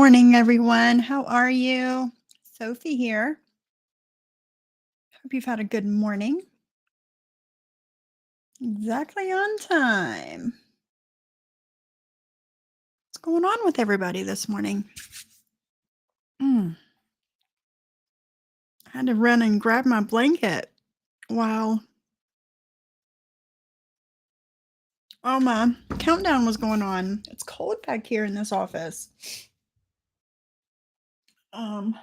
morning, everyone. How are you? Sophie here. Hope you've had a good morning. Exactly on time. What's going on with everybody this morning? Mm, I had to run and grab my blanket. Wow. Oh, my countdown was going on. It's cold back here in this office. Um,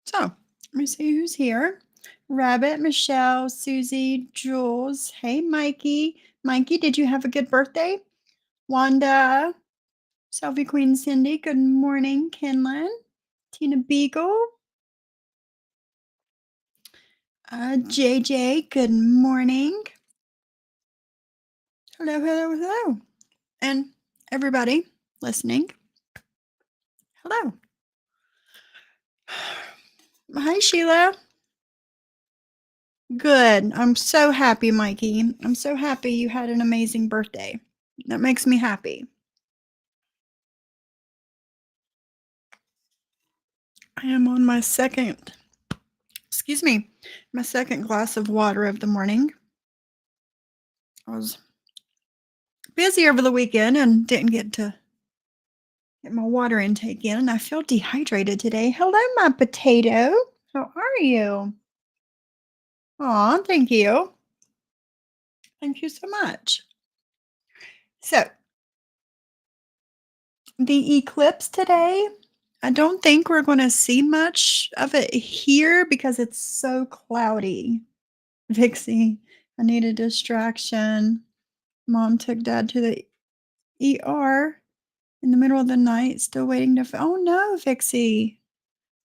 so let me see who's here. Rabbit, Michelle, Susie, Jules. Hey, Mikey. Mikey, did you have a good birthday? Wanda, Selfie Queen Cindy, good morning. Kenlin, Tina Beagle, JJ, good morning. Hello, hello, hello. And everybody listening, hello. Hi, Sheila. Good. I'm so happy, Mikey. I'm so happy you had an amazing birthday. That makes me happy. I am on my second glass of water of the morning. I was busy over the weekend and didn't get to get my water intake in, and I feel dehydrated today. Hello, my potato. How are you? Aw, thank you. Thank you so much. So, the eclipse today, I don't think we're going to see much of it here because it's so cloudy. Vixie, I need a distraction. Mom took dad to the ER in the middle of the night, still waiting to. Oh no, Vixie.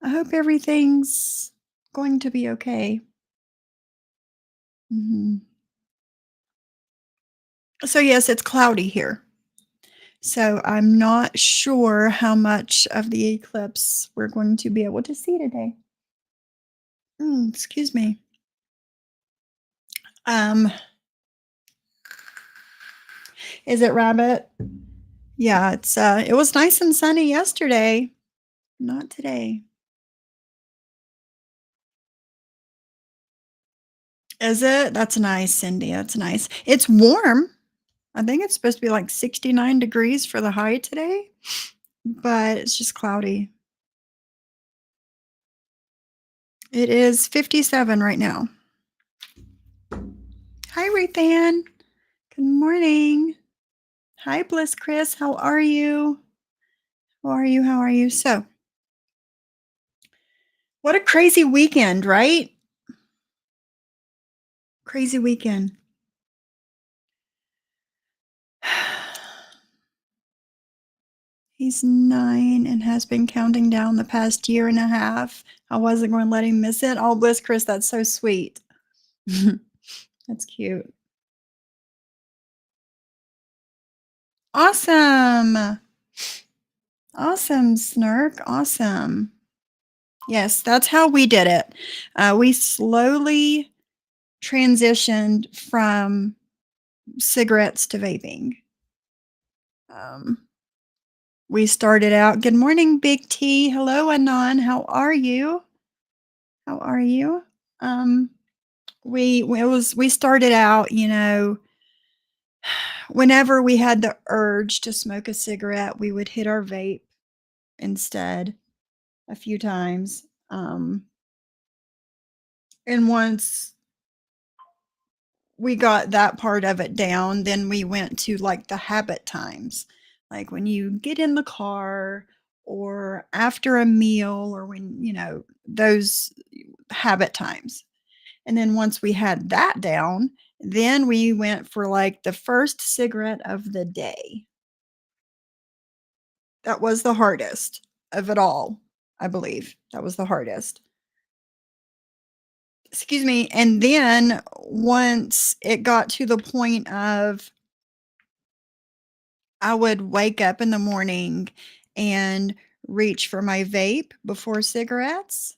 I hope everything's going to be okay. So, yes, it's cloudy here. So, I'm not sure how much of the eclipse we're going to be able to see today. Excuse me. Um, is it Rabbit? Yeah, it was nice and sunny yesterday. Not today. Is it? That's nice, Cindy. That's nice. It's warm. I think it's supposed to be like 69 degrees for the high today, but it's just cloudy. It is 57 right now. Hi, Raythan. Good morning. Hi, Bliss Chris. How are you? How are you? How are you? So, what a crazy weekend, right? Crazy weekend. He's 9 and has been counting down the past year and a half. I wasn't going to let him miss it. Oh, Bliss Chris, that's so sweet. That's cute. Awesome. Awesome, Snark. Awesome. Yes, that's how we did it. We slowly transitioned from cigarettes to vaping. We started out. Good morning, Big T. Hello, Anon. How are you? How are you? We started out, whenever we had the urge to smoke a cigarette, we would hit our vape instead a few times. And once we got that part of it down, then we went to like the habit times, like when you get in the car or after a meal or when, those habit times. And then once we had that down, then we went for like the first cigarette of the day. That was the hardest of it all, I believe. That was the hardest. Excuse me. And then once it got to the point of I would wake up in the morning and reach for my vape before cigarettes.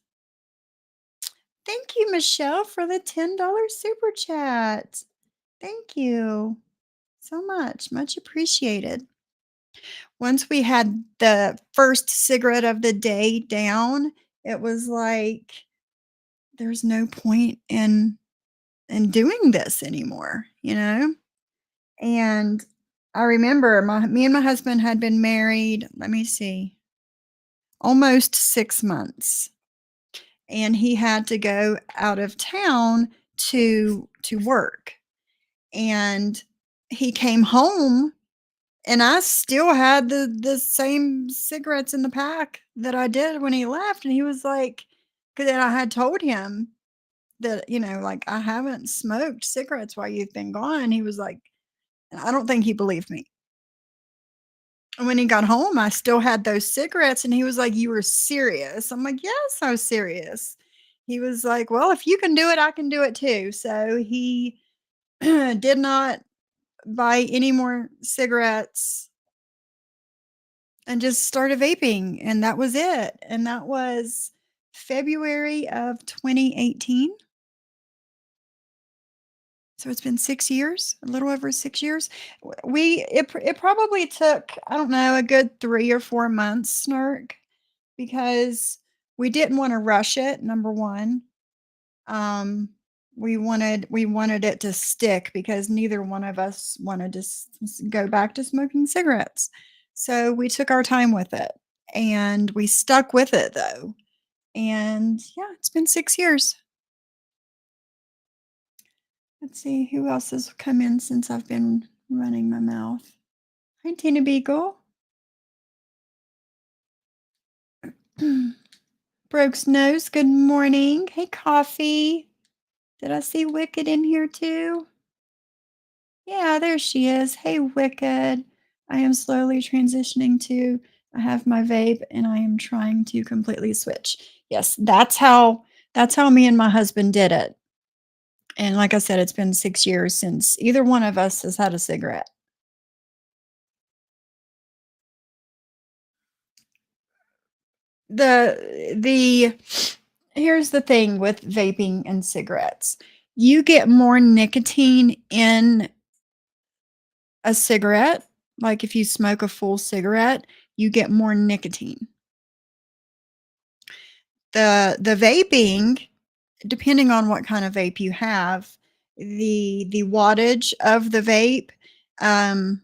Thank you, Michelle, for the $10 super chat. Thank you so much. Much appreciated. Once we had the first cigarette of the day down, it was like, "There's no point in doing this anymore," you know? And I remember my me and my husband had been married, let me see, almost 6 months, and he had to go out of town to work, and he came home, and I still had the same cigarettes in the pack that I did when he left, and he was like, because then I had told him that, like, "I haven't smoked cigarettes while you've been gone." He was like, and I don't think he believed me. And when he got home, I still had those cigarettes, and he was like, "You were serious?" I'm like, "Yes, I was serious." He was like, "Well, if you can do it, I can do it too." So he did not buy any more cigarettes and just started vaping, and that was it. And that was February of 2018. So it's been 6 years, a little over 6 years. It probably took, I don't know, a good 3 or 4 months, Snark, because we didn't wanna rush it, number 1. Um, we wanted it to stick because neither one of us wanted to go back to smoking cigarettes. So we took our time with it, and we stuck with it though. And yeah, it's been 6 years. Let's see who else has come in since I've been running my mouth. Hi, Tina Beagle. Brooks Nose, good morning. Hey, Coffee. Did I see Wicked in here too? Yeah, there she is. Hey, Wicked. I am slowly transitioning to I have my vape and I am trying to completely switch. Yes, that's how me and my husband did it. And like I said, it's been 6 years since either one of us has had a cigarette. The Here's the thing with vaping and cigarettes. You get more nicotine in a cigarette, like if you smoke a full cigarette, you get more nicotine. The vaping, depending on what kind of vape you have, the wattage of the vape, um,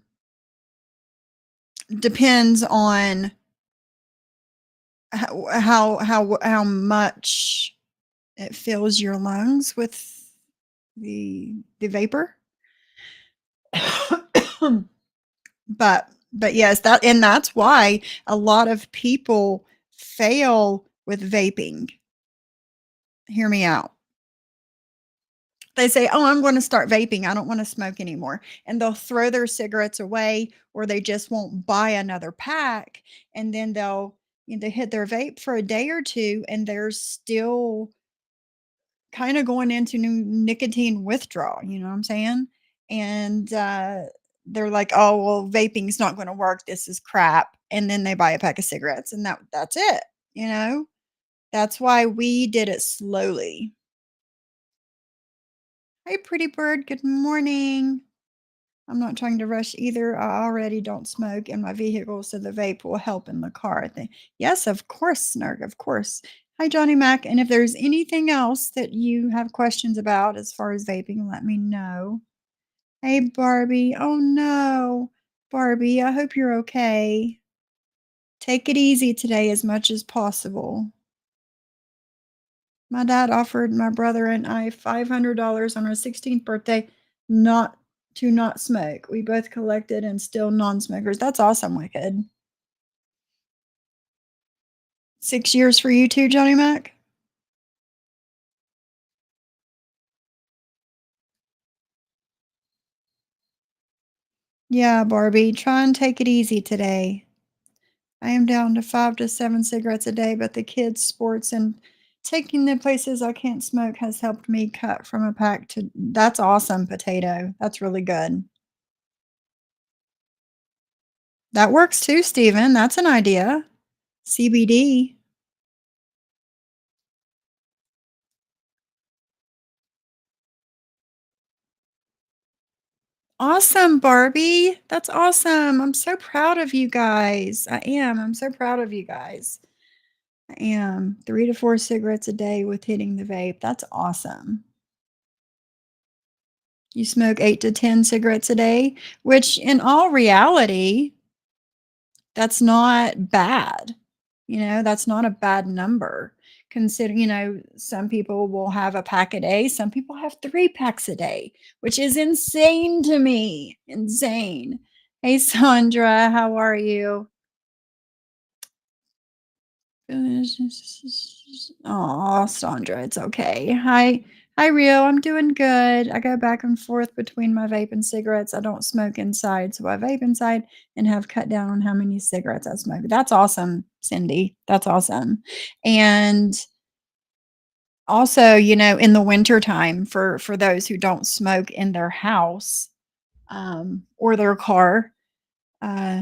depends on how much it fills your lungs with the vapor. But yes, that's why a lot of people fail with vaping. Hear me out. They say, "Oh, I'm gonna start vaping. I don't wanna smoke anymore." And they'll throw their cigarettes away, or they just won't buy another pack, and then they hit their vape for a day or 2, and they're still kinda going into new nicotine withdrawal, you know what I'm saying? And, they're like, "Oh, well, vaping's not gonna work. This is crap." And then they buy a pack of cigarettes, and that's it, you know? That's why we did it slowly. "Hey, pretty bird. Good morning. I'm not trying to rush either. I already don't smoke in my vehicle, so the vape will help in the car." Yes, of course, Snark, of course. Hi, Johnny Mac. And if there's anything else that you have questions about as far as vaping, let me know. Hey, Barbie. Oh, no. Barbie, I hope you're okay. Take it easy today as much as possible. My dad offered my brother and I $500 on our 16th birthday not not smoke. We both collected and still non-smokers. That's awesome, Wicked. 6 years for you too, Johnny Mac? Yeah, Barbie, try and take it easy today. I am down to 5 to 7 cigarettes a day, but the kids' sports and taking the places I can't smoke has helped me cut from a pack to that's awesome, Potato. That's really good. That works too, Steven. That's an idea. CBD. Awesome, Barbie. That's awesome. I'm so proud of you guys. I am. I'm so proud of you guys. I am. 3 to 4 cigarettes a day with hitting the vape. That's awesome. You smoke 8 to 10 cigarettes a day, which in all reality, that's not bad. That's not a bad number. Consider, some people will have a pack a day, some people have 3 packs a day, which is insane to me. Insane. Hey, Sandra, how are you? Oh, Sandra, it's okay. Hi, Rio. I'm doing good. I go back and forth between my vape and cigarettes. I don't smoke inside, so I vape inside and have cut down on how many cigarettes I smoke. That's awesome, Cindy. That's awesome. And also, in the winter time, for those who don't smoke in their house, or their car, uh,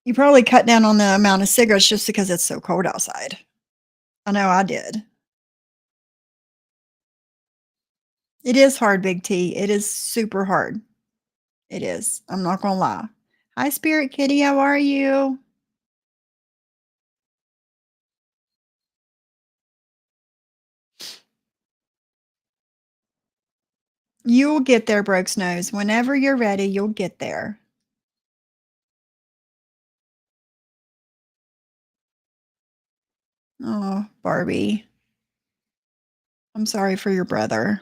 you probably cut down on the amount of cigarettes just because it's so cold outside. I know I did. It is hard, Big T. It is super hard. It is. I'm not gonna lie. Hi, Spirit Kitty. How are you? You'll get there, Brooks Nose. Whenever you're ready, you'll get there. Oh, Barbie. I'm sorry for your brother.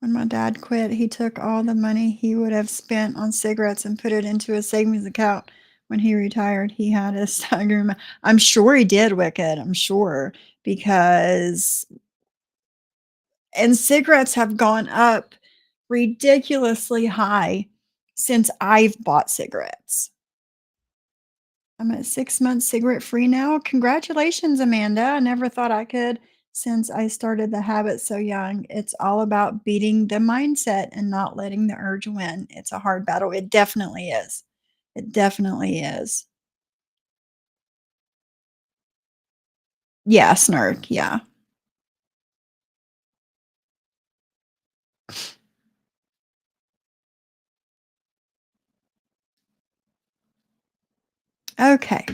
When my dad quit, he took all the money he would have spent on cigarettes and put it into a savings account. When he retired, he had a staggering amount. I'm sure he did, Wicked. I'm sure because and cigarettes have gone up ridiculously high since I've bought cigarettes. I'm at 6 months cigarette free now. Congratulations, Amanda. I never thought I could since I started the habit so young. It's all about beating the mindset and not letting the urge win. It's a hard battle. It definitely is. It definitely is. Yeah, snark. Yeah. Okay.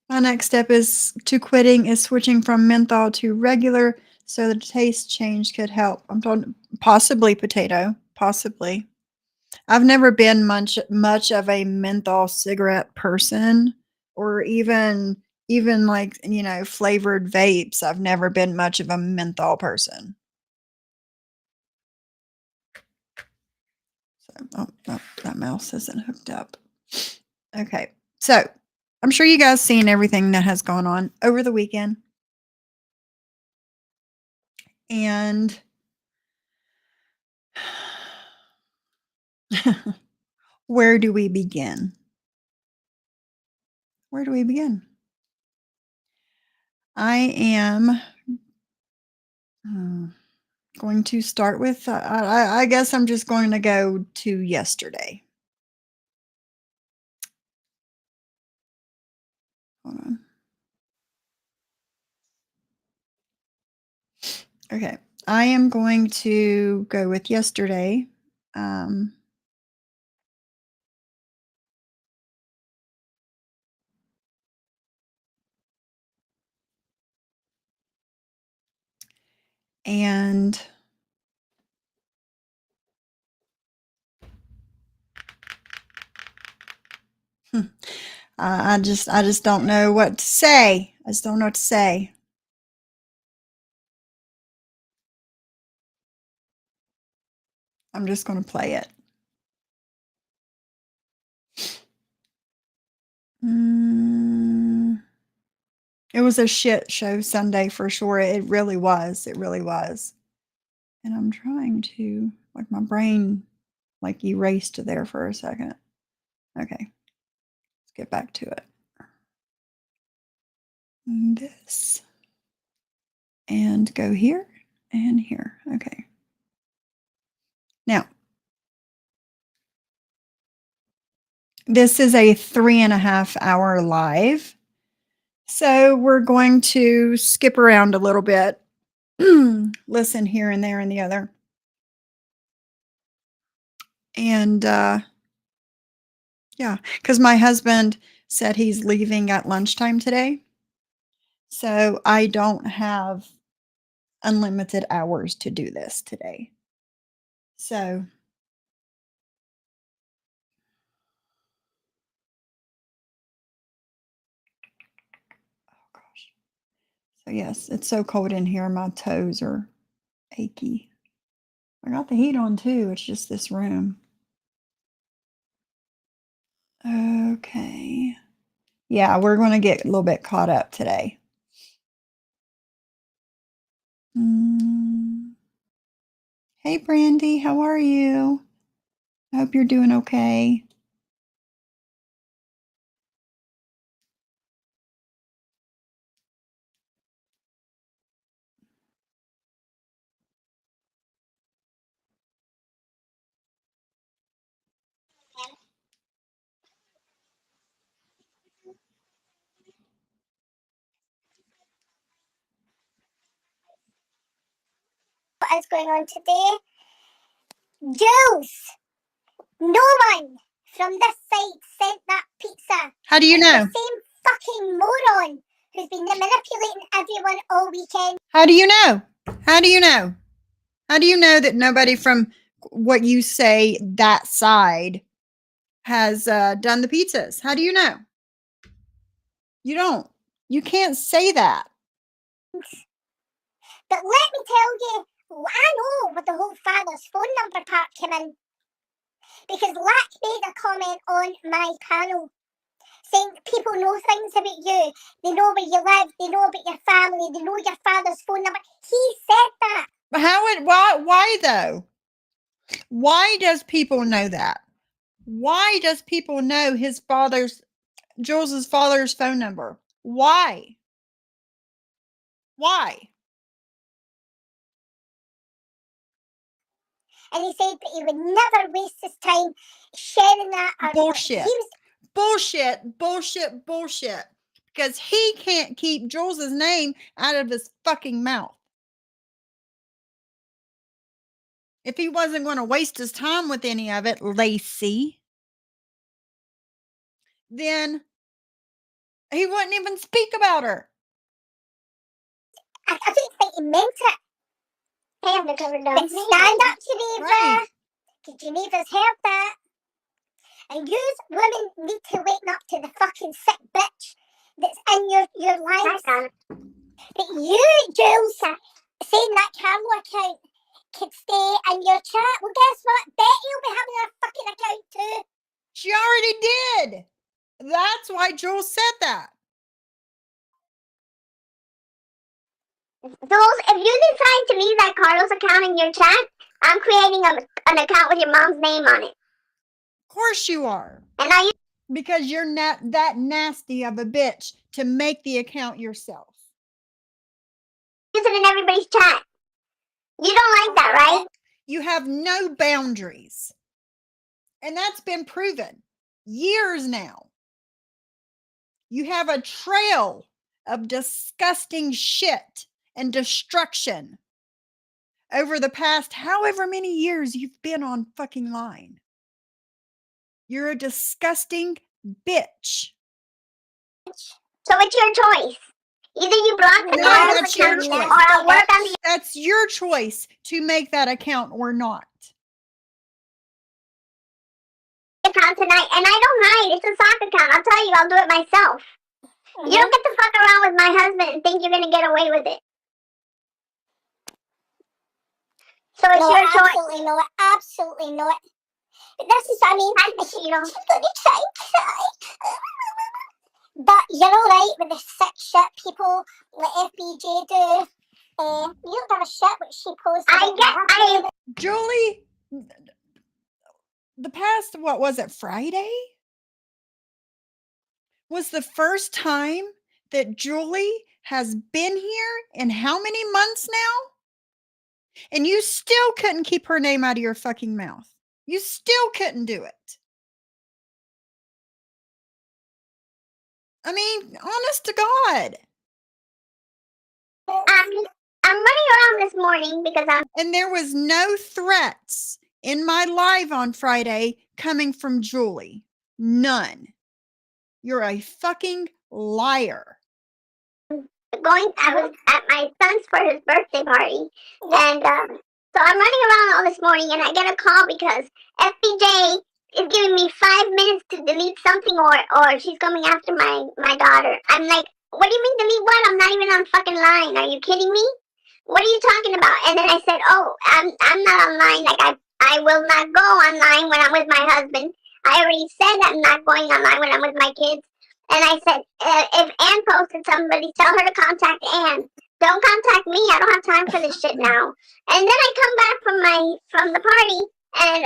My next step is to quitting is switching from menthol to regular so the taste change could help. I'm talking possibly potato, possibly. I've never been much of a menthol cigarette person or even like, flavored vapes. I've never been much of a menthol person. So, oh, that mouse isn't hooked up. Okay. So, I'm sure you guys seen everything that has gone on over the weekend. And where do we begin? Where do we begin? I am going to start with, I guess I'm just going to go to yesterday. Hold on. Okay. I am going to go with yesterday. Um, and I just don't know what to say. I just don't know what to say. I'm just going to play it. Mm, it was a shit show Sunday for sure. It really was. It really was. And I'm trying to, like, my brain, like, erased there for a second. Okay, let's get back to it. This. And go here and here. Okay. Now, This is a 3.5 hour live. So we're going to skip around a little bit, listen here and there and the other. And yeah, because my husband said he's leaving at lunchtime today. So I don't have unlimited hours to do this today. So oh gosh. So yes, it's so cold in here. My toes are achy. I got the heat on too. It's just this room. Okay. Yeah, we're going to get a little bit caught up today. Hey, Brandy, how are you? I hope you're doing okay. What is going on today? Jules, no one from this side sent that pizza. How do you know? The same fucking moron who's been manipulating everyone all weekend. How do you know? How do you know? How do you know that nobody from what you say that side has done the pizzas? How do you know? You don't. You can't say that. But let me tell you, I know where the whole father's phone number part came in. Because Lack made a comment on my panel saying people know things about you. They know where you live. They know about your family. They know your father's phone number. He said that. But why though? Why does people know that? Why does people know Jules's father's phone number? Why? Why? And he said that he would never waste his time sharing that. Bullshit. Bullshit. Because he can't keep Jules's name out of his fucking mouth. If he wasn't going to waste his time with any of it, Lacey, then he wouldn't even speak about her. I don't think he meant it. Hey, but stand up, Geneva. Right. Geneva's heard that. And you women need to wake up to the fucking sick bitch that's in your lives. But you, Jules, saying that Carlo account could stay in your chat. Well, guess what? Betty will be having her fucking account too. She already did. That's why Jules said that. Jules, if you decide to leave that Carlos account in your chat, I'm creating an account with your mom's name on it. Of course you are. And I because you're not that nasty of a bitch to make the account yourself. Use it in everybody's chat. You don't like that, right? You have no boundaries. And that's been proven years now. You have a trail of disgusting shit and destruction over the past however many years you've been on fucking line. You're a disgusting bitch. So it's your choice. Either you block the Carlos account or I'll work on the... That's your choice to make that account or not. Account tonight, and I don't mind. It's a sock account. I'll tell you, I'll do it myself. You don't get to fuck around with my husband and think you're gonna get away with it. So it's your choice. Absolutely not. Absolutely not. But this is, I mean, you know, she's gonna try. But you're alright with the sick shit people like FBJ do. You don't give a shit what she posts. Julie, the past, what was it, Friday? Was the first time that Julie has been here in how many months now? And you still couldn't keep her name out of your fucking mouth. You still couldn't do it. I mean, honest to God. I'm running around this morning because And there was no threats in my live on Friday coming from Julie. None. You're a fucking liar. I was at my son's for his birthday party, and so I'm running around all this morning, and I get a call because FBJ is giving me 5 minutes to delete something, or she's coming after my daughter. I'm like, what do you mean delete what? I'm not even on fucking line. Are you kidding me? What are you talking about? And then I said, oh, I'm not online. Like I will not go online when I'm with my husband. I already said I'm not going online when I'm with my kids. And I said, if Ann posted somebody, tell her to contact Ann. Don't contact me. I don't have time for this shit now. And then I come back from the party, and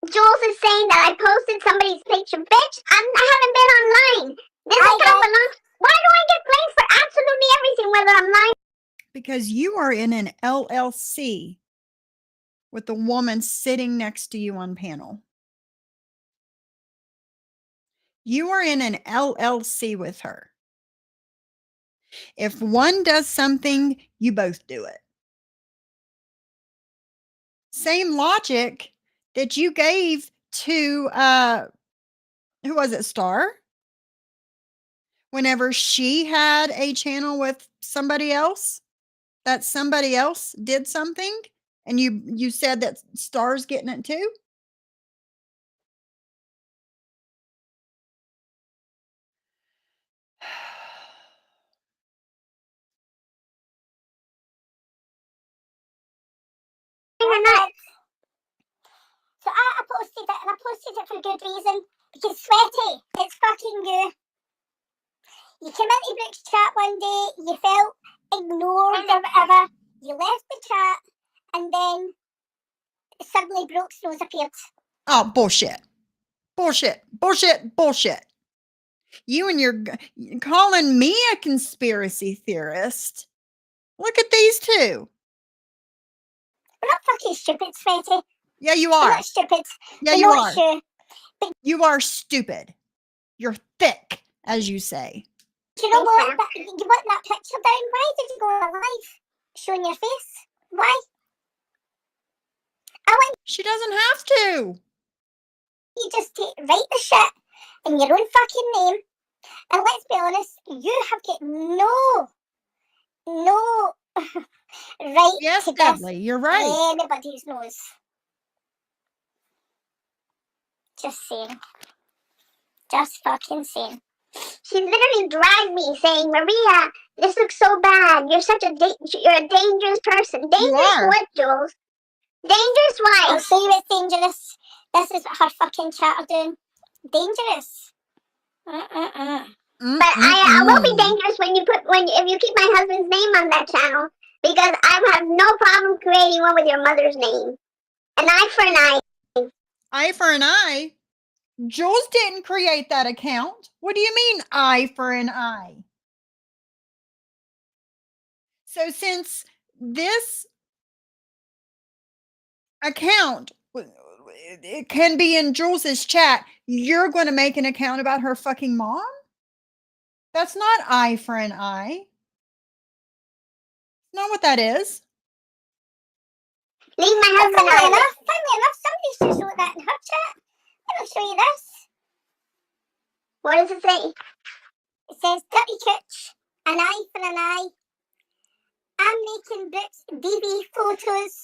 Jules is saying that I posted somebody's picture. Bitch, I haven't been online. This is kind of a long. Why do I get blamed for absolutely everything, whether I'm lying? Because you are in an LLC with the woman sitting next to you on panel. You are in an LLC with her. If one does something, you both do it. Same logic that you gave to, who was it, Star? Whenever she had a channel with somebody else, that somebody else did something, and you said that Star's getting it too? So I posted it, and I posted it for good reason. Because Sweaty, it's fucking you. You came into Brooke's chat one day, you felt ignored or whatever. You left the chat, and then suddenly Brooke's nose appeared. Oh, bullshit. Bullshit. Bullshit. Bullshit. You and your calling me a conspiracy theorist. Look at these two. We're not fucking stupid, Sweaty. Yeah, you We're are. not stupid. Yeah, We're you not are. sure. You are stupid. You're thick, as you say. You know what? You want that picture down? Why did you go on live showing your face? Why? She doesn't have to. You just write the shit in your own fucking name. And let's be honest, you have got no right Yes, to Dudley, you're right. anybody's nose. Just saying. Just fucking saying. She literally dragged me saying, Maria, this looks so bad. You're such a you're a dangerous person. Dangerous what, Jules? Dangerous why? I'll show you it's dangerous. This is what her fucking chat are doing. Dangerous. But I will be dangerous if you keep my husband's name on that channel, because I have no problem creating one with your mother's name. An eye for an eye. Eye for an eye? Jules didn't create that account. What do you mean, eye for an eye? So since this account it can be in Jules's chat, you're going to make an account about her fucking mom? That's not eye for an eye. Not what that is. Leave my husband out. Funnily enough, somebody just wrote that in her chat. I'll show you this. What does it say? It says, Dirty Cooch, an eye for an eye. I'm making Brooks DV photos.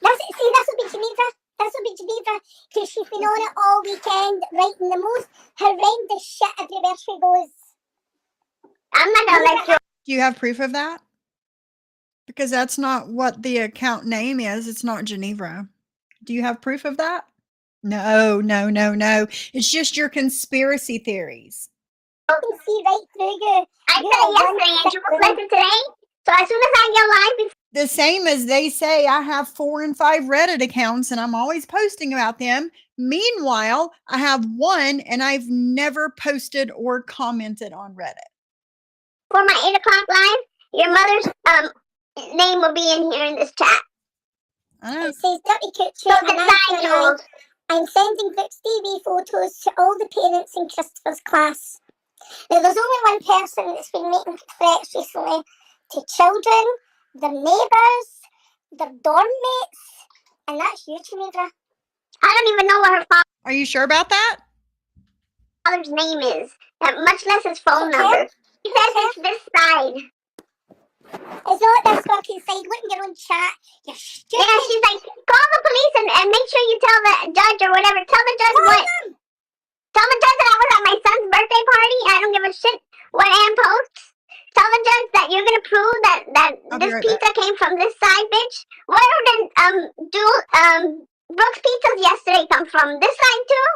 This will be Geneva. This will be Geneva, because she's been on it all weekend, writing the most horrendous shit everywhere she goes. I'm not gonna let you. Do you have proof of that? Because that's not what the account name is. It's not Geneva. Do you have proof of that? No. It's just your conspiracy theories. I can see right through you. I said it yesterday, and you will listen today. So as soon as I go live, the same as they say I have 4 and 5 Reddit accounts and I'm always posting about them. Meanwhile, I have one and I've never posted or commented on Reddit. For my 8 o'clock live, your mother's name will be in here in this chat. It says Dirty Coochie, I'm sending Brooks TV photos to all the parents in Christopher's class. Now, there's only one person that's been making threats recently to children, their neighbours, their dorm mates, and that's you, Geneva. I don't even know what her Are you sure about that? father's name is, much less his phone number. He says it's this side. It's not this fucking side. Look in your own chat. You're stupid. Yeah, she's like, call the police and make sure you tell the judge or whatever. Tell the judge what? Tell the judge that I was at my son's birthday party. I don't give a shit what Ann posts. Tell the judge that you're gonna prove that this pizza came from this side, bitch. Where did Brooks Pizzas yesterday come from? This side too?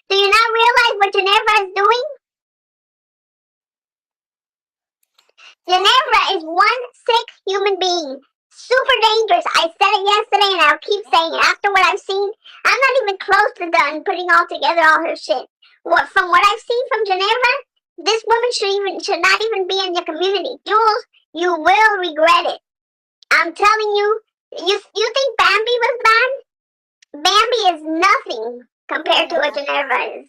Do you not realize what Ginevra is doing? Ginevra is one sick human being. Super dangerous. I said it yesterday and I'll keep saying it. After what I've seen, I'm not even close to done putting all together all her shit. From what I've seen from Ginevra, this woman should not even be in your community. Jules, you will regret it. I'm telling you, you think Bambi was bad? Bambi is nothing compared to what Ginevra is.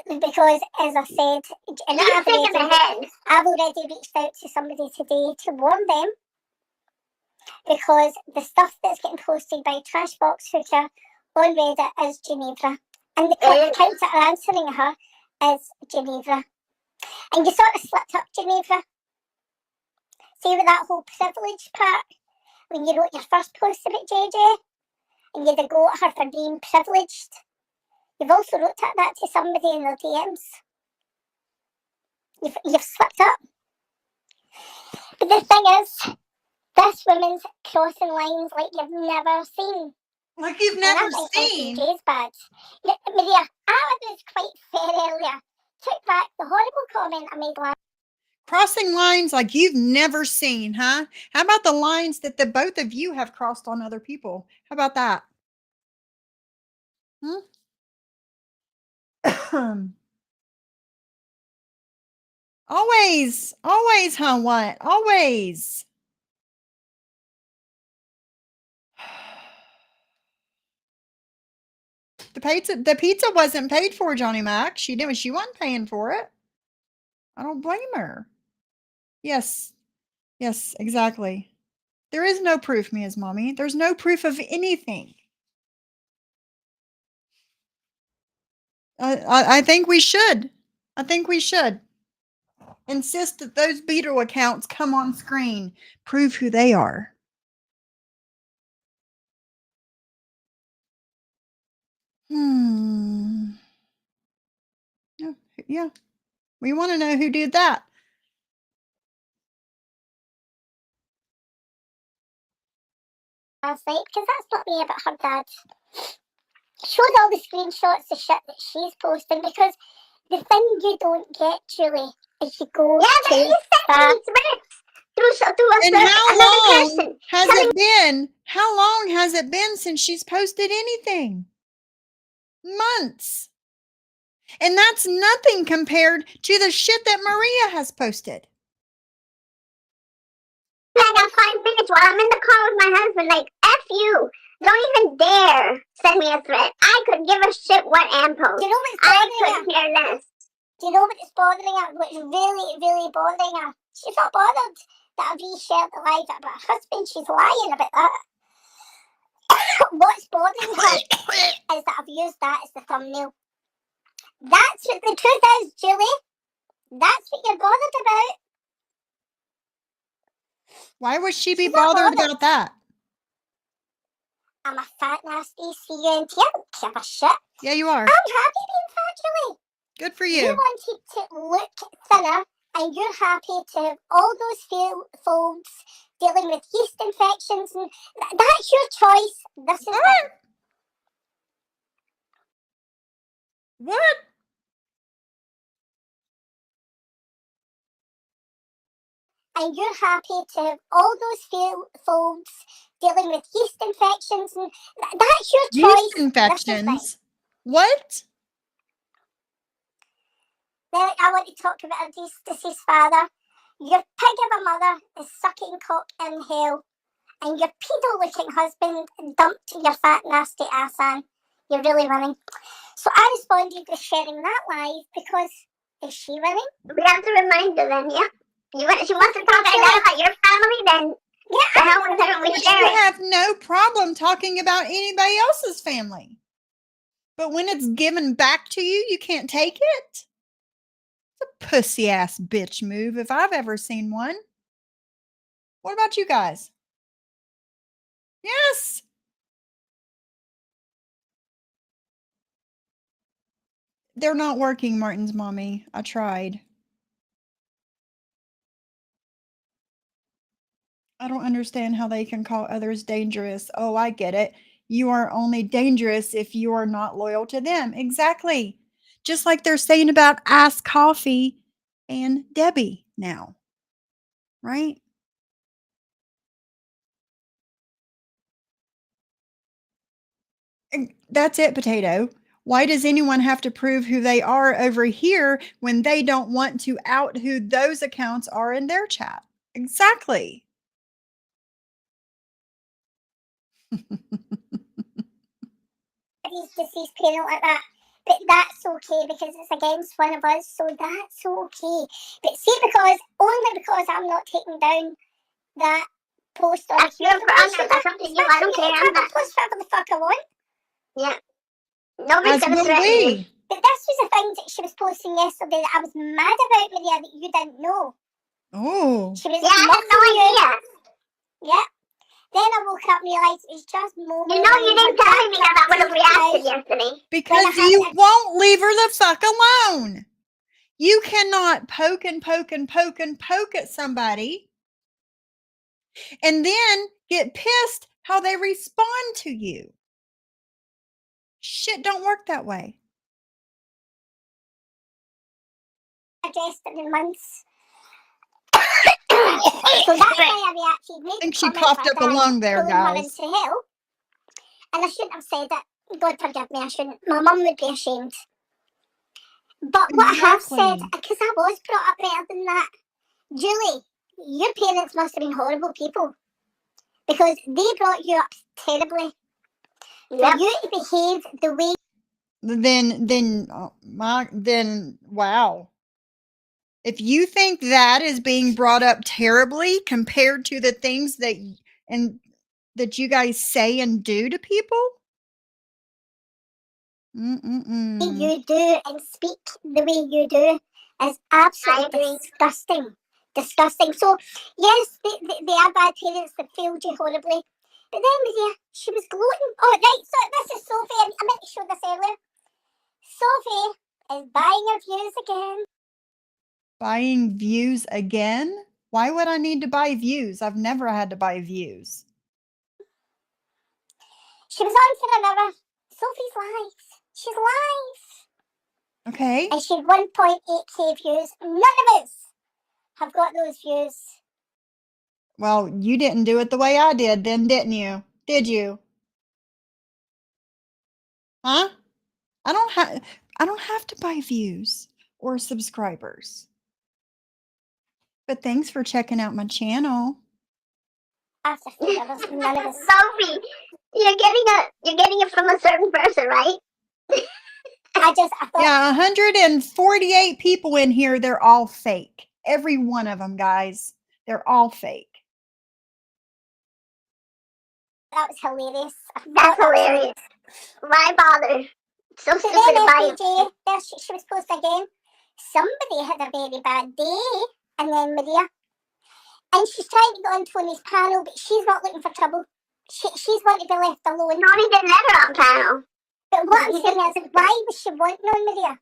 Because, as I said, I've already reached out to somebody today to warn them, because the stuff that's getting posted by Trashbox Hooker on Reddit is Ginevra, and the accounts that are answering her is Ginevra. And you sort of slipped up, Ginevra. See, with that whole privilege part, when you wrote your first post about JJ, and you had a go at her for being privileged, you've also wrote that to somebody in their DMs. You've slipped up. But the thing is, this woman's crossing lines like you've never seen. Like you've never seen? JJ's bad. Maria, I was quite fair earlier. Took back the horrible comment I made last. Crossing lines like you've never seen, huh? How about the lines that the both of you have crossed on other people? How about that? Always, huh? What? Always. The pizza wasn't paid for, Johnny Mac. She wasn't paying for it. I don't blame her. Yes, exactly. There is no proof, Mia's mommy. There's no proof of anything. I think we should. Insist that those Beetle accounts come on screen. Prove who they are. Yeah. We want to know who did that. Last night, because that's not me about her dad. Showed all the screenshots of shit that she's posting, because the thing you don't get, Julie, is you go to and how long has it been? How long has it been since she's posted anything? Months. And that's nothing compared to the shit that Maria has posted. I got 5 minutes while I'm in the car with my husband, like, F you. Don't even dare send me a threat. I could give a shit what Ann posts. You know what's bothering her? Care less. Do you know what's bothering her? What's really, really bothering her? She's not bothered that I've reshared the live about her husband. She's lying about that. What's bothering her is that I've used that as the thumbnail. That's what the truth is, Julie. That's what you're bothered about. Why would she be bothered about that? I'm a fat, nasty CUNT. I don't give a shit. Yeah, you are. I'm happy being fat, Julie. Good for you. You wanted to look thinner, and you're happy to have all those folds dealing with yeast infections, and that's your choice. This is it. What? And you're happy to have all those folds dealing with yeast infections, and that's your choice. Yeast infections? What? Then I want to talk about our deceased father. Your pig of a mother is sucking cock in hell, and your pedo-looking husband dumped your fat, nasty ass on. You're really running. So I responded with sharing that live because Is she winning? We have to remind her then, yeah. She wants to talk about your family, then the hell with her, we share You it. have no problem talking about anybody else's family. But when it's given back to you, you can't take it? It's a pussy-ass bitch move if I've ever seen one. What about you guys? Yes. They're not working, Martin's mommy. I tried. I don't understand how they can call others dangerous. Oh, I get it. You are only dangerous if you are not loyal to them. Exactly. Just like they're saying about Ask Coffee and Debbie now. Right? That's it, Potato. Why does anyone have to prove who they are over here when they don't want to out who those accounts are in their chat? Exactly. His deceased parent like that. But that's okay because it's against one of us, so that's okay. But see, only because I'm not taking down that post on that's your that's up to you. I don't care. I'm not post whatever the fuck I want. Yeah. Nobody's gonna threaten you. But this was the thing that she was posting yesterday that I was mad about, Maria, that you didn't know. Oh. She was I had no idea. Yeah. Then I woke up and realised it's just moments. You know, you didn't tell me because I would have reacted yesterday. Because you won't leave her the fuck alone. You cannot poke and poke and poke and poke at somebody and then get pissed how they respond to you. Shit don't work that way. I guessed it in months. So that's why I reacted. I think she coughed up a lung there, guys. Into hell. And I shouldn't have said it. God forgive me, I shouldn't. My mum would be ashamed. But what I have said, because I was brought up better than that, Julie, your parents must have been horrible people. Because they brought you up terribly. For you to behave the way... Then, wow. If you think that is being brought up terribly compared to the things that you guys say and do to people, you do and speak the way you do is absolutely disgusting. Disgusting. So, yes, they are bad parents that failed you horribly. But then, Maria, she was gloating. Oh, right, so this is Sophie. I meant to show this earlier. Sophie is buying her views again. Buying views again? Why would I need to buy views? I've never had to buy views. She was on for another. Sophie's live. She's live. Okay. And she had 1.8k views. None of us have got those views. Well, you didn't do it the way I did then, didn't you? Did you? Huh? I don't have to buy views or subscribers. But thanks for checking out my channel. After none of us. Sophie, you're getting it from a certain person, right? I thought, yeah, 148 people in here. They're all fake. Every one of them, guys. They're all fake. That was hilarious. That's hilarious. Why bother? So stupid to buy it. She was posted again. Somebody had a very bad day. And then Maria. And she's trying to get on Tony's panel, but she's not looking for trouble. She's wanting to be left alone. Tony didn't let her on panel. But what I'm saying is, why was she wanting on Maria?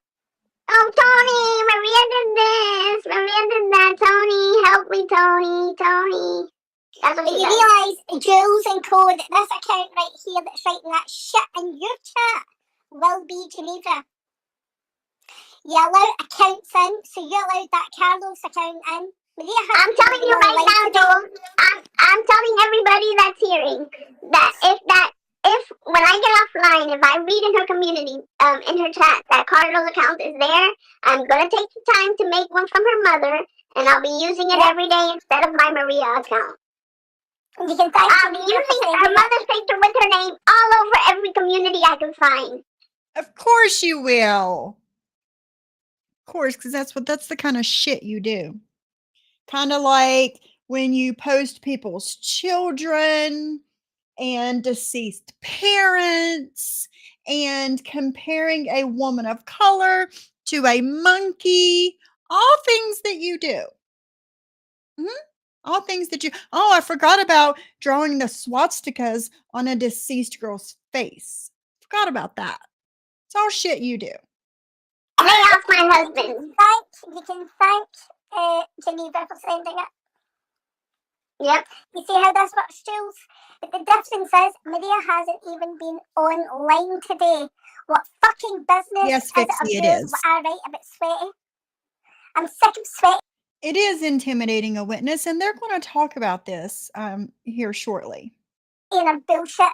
Oh, Tony, Maria did this. Maria did that. Tony, help me, Tony. That's what you realise, Jules and Co, that this account right here that's writing that shit in your chat will be Geneva. You allowed accounts in, so you allowed that Carlos account in. I'm telling you right now, Jules. I'm telling everybody that's hearing that if when I get offline, if I read in her community, in her chat that Carlos account is there, I'm gonna take the time to make one from her mother, and I'll be using it every day instead of my Maria account. You can I'll be using her mother's picture with her name all over every community I can find. Of course you will. course, because that's the kind of shit you do. Kind of like when you post people's children and deceased parents and comparing a woman of color to a monkey, all things that you do. Mhm. All things that you Oh, I forgot about drawing the swastikas on a deceased girl's face. Forgot about that. It's all shit you do. Lay off my husband. You can thank Geneva for sending it. Yep. You see how this works, Jules? But the difference is, Maria hasn't even been online today. What fucking business Yes, is Fixie, it of it yours is. what I write about sweaty? I'm sick of sweaty. It is intimidating a witness, and they're going to talk about this here shortly. And bullshit.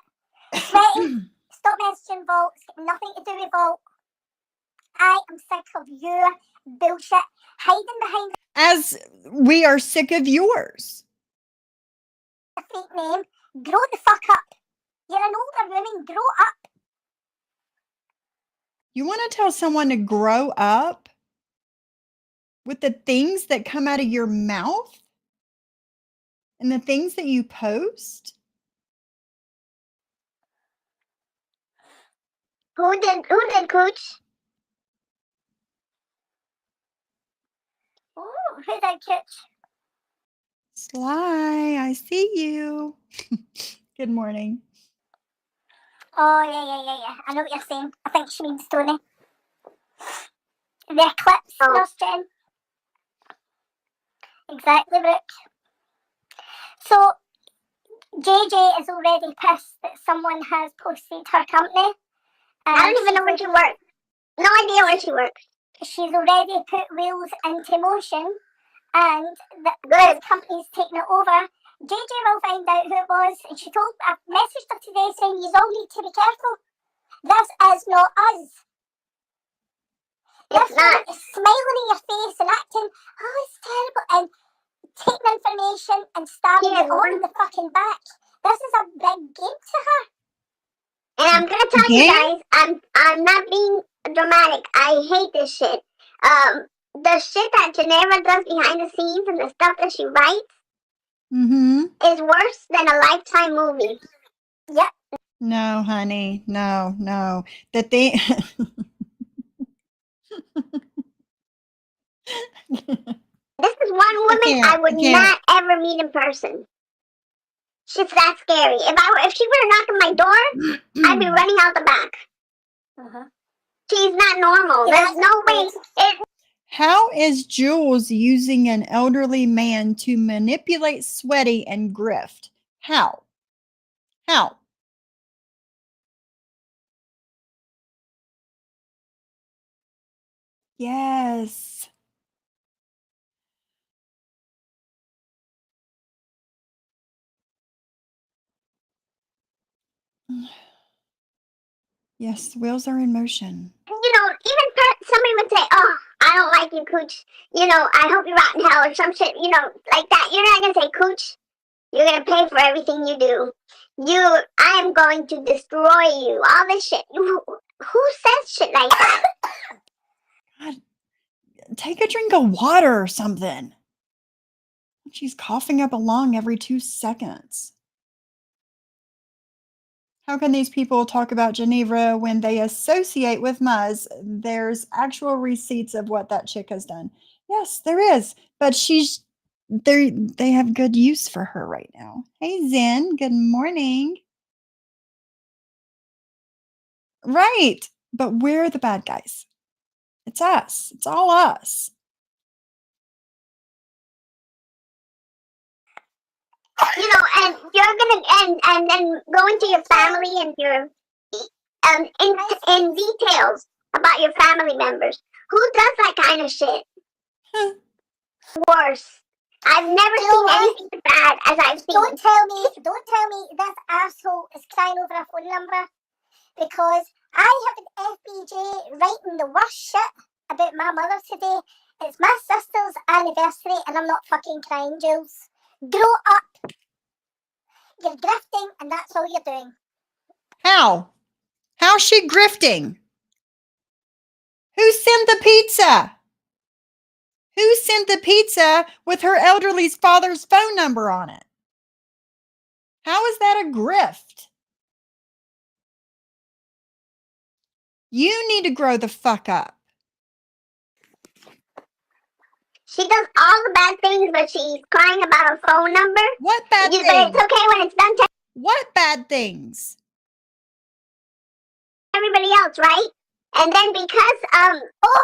Sweaty, stop messaging Vault. It's got nothing to do with Vault. I am sick of your bullshit hiding behind As we are sick of yours. a fake name. Grow the fuck up. You're an older woman. Grow up. You want to tell someone to grow up with the things that come out of your mouth and the things that you post? Who did Cooch? Oh, who did Cooch? Sly, I see you. Good morning. Oh, yeah. I know what you're saying. I think she means Tony. The eclipse, Nurse Jen. Exactly, Brooke. So, JJ is already pissed that someone has posted her company. I don't even know where she works. No idea where she works. She's already put wheels into motion, and the company's taking it over. JJ will find out who it was, and I messaged her today saying, you all need to be careful. This is not us. It's not. Smiling in your face and acting, oh, it's terrible, and taking information and stabbing it on the fucking back. This is a big game to her. And I'm gonna tell you guys, I'm not being dramatic. I hate this shit. The shit that Geneva does behind the scenes and the stuff that she writes is worse than a Lifetime movie. Yep. No, honey. No. That they This is one woman I would not ever meet in person. She's that scary. If she were to knock on my door, I'd be running out the back. She's not normal. There's no way. How is Jules using an elderly man to manipulate Sweaty and grift? How? Yes. Yes, the wheels are in motion. Even somebody would say, oh, I don't like you, Cooch. I hope you rot in hell or some shit, like that. You're not going to say, Cooch, you're going to pay for everything you do. I am going to destroy you. All this shit. Who says shit like that? God, take a drink of water or something. She's coughing up a lung every 2 seconds. How can these people talk about Geneva when they associate with Muzz? There's actual receipts of what that chick has done. Yes, there is. But they have good use for her right now. Hey, Zen. Good morning. Right. But we're the bad guys. It's us. It's all us. And you're gonna and then go into your family and your in details about your family members. Who does that kind of shit? Worse. I've never seen anything as bad as I've seen. Don't tell me this asshole is crying over a phone number, because I have an FBJ writing the worst shit about my mother today. It's my sister's anniversary and I'm not fucking crying, Jules. Grow up. You're grifting and that's all you're doing. How? How's she grifting? Who sent the pizza? Who sent the pizza with her elderly father's phone number on it? How is that a grift? You need to grow the fuck up. She does all the bad things, but she's crying about a phone number. What bad things? But it's okay when it's done to What bad things? everybody else, right? And then because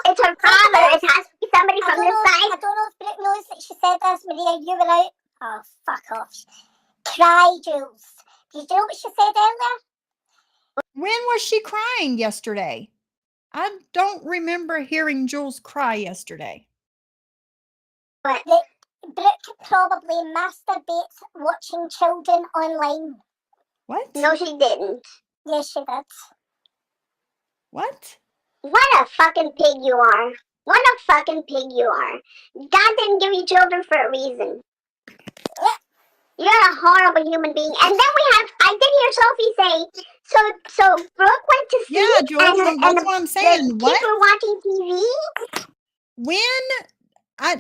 it's her father, it has to be somebody from this side. I don't know if Brooke knows that she said this, Maria. You were out. Oh, fuck off. Cry, Jules. Did you know what she said earlier? When was she crying yesterday? I don't remember hearing Jules cry yesterday. What? Brooke probably masturbates watching children online. What? No, she didn't. Yes, she did. What? What a fucking pig you are. What a fucking pig you are. God didn't give you children for a reason. You're a horrible human being. And then I did hear Sophie say, so Brooke went to sleep. Yeah, Jules, that's what I'm saying. The What? kids were watching TV.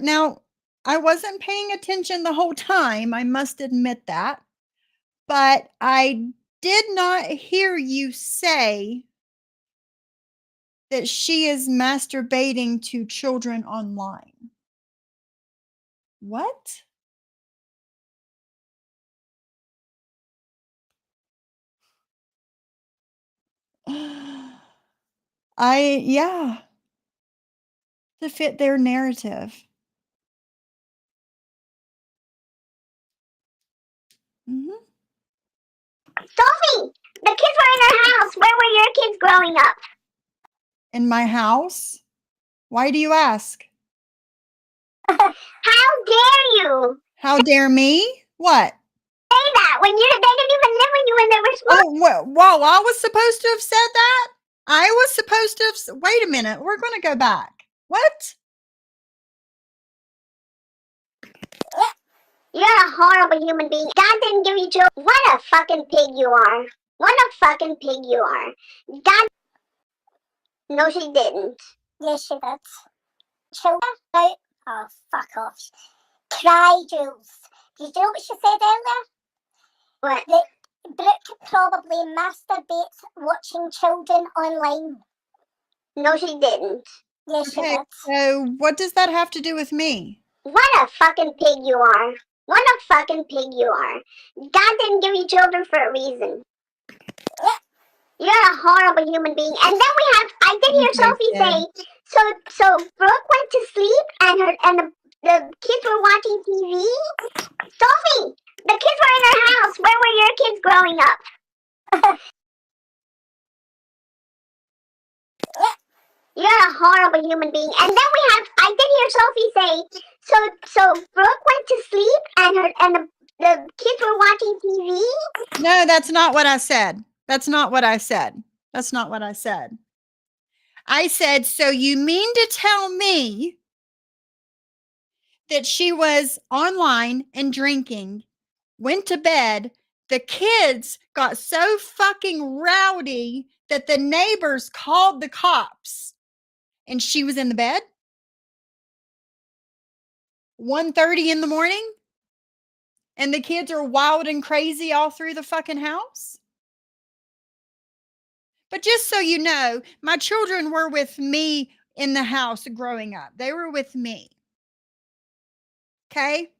Now, I wasn't paying attention the whole time. I must admit that. But I did not hear you say that she is masturbating to children online. What? Yeah. To fit their narrative. Mm-hmm. Sophie, the kids were in her house. Where were your kids growing up? In my house? Why do you ask? How dare you? How dare me? What? Say that when they didn't even live with you when they were small. Oh, whoa, I was supposed to have said that? I was supposed to have... Wait a minute. We're going to go back. What? You're a horrible human being. God didn't give you children. What a fucking pig you are. What a fucking pig you are. God... No, she didn't. Yes, she did. Children out. Oh, fuck off. Cry, Jules. Did you know what she said earlier? What? Brooke probably masturbates watching children online. No, she didn't. Yes, she did. So what does that have to do with me? What a fucking pig you are. What a fucking pig you are. God didn't give you children for a reason. You're a horrible human being. And then I did hear Sophie say, so Brooke went to sleep and the kids were watching TV. Sophie, the kids were in her house. Where were your kids growing up? You're a horrible human being. And then I did hear Sophie say, so Brooke went to sleep and the kids were watching TV. No, that's not what I said. That's not what I said. That's not what I said. I said, so you mean to tell me that she was online and drinking, went to bed, the kids got so fucking rowdy that the neighbors called the cops, and she was in the bed? 1:30 in the morning? And the kids are wild and crazy all through the fucking house? But just so you know, my children were with me in the house growing up. They were with me. Okay?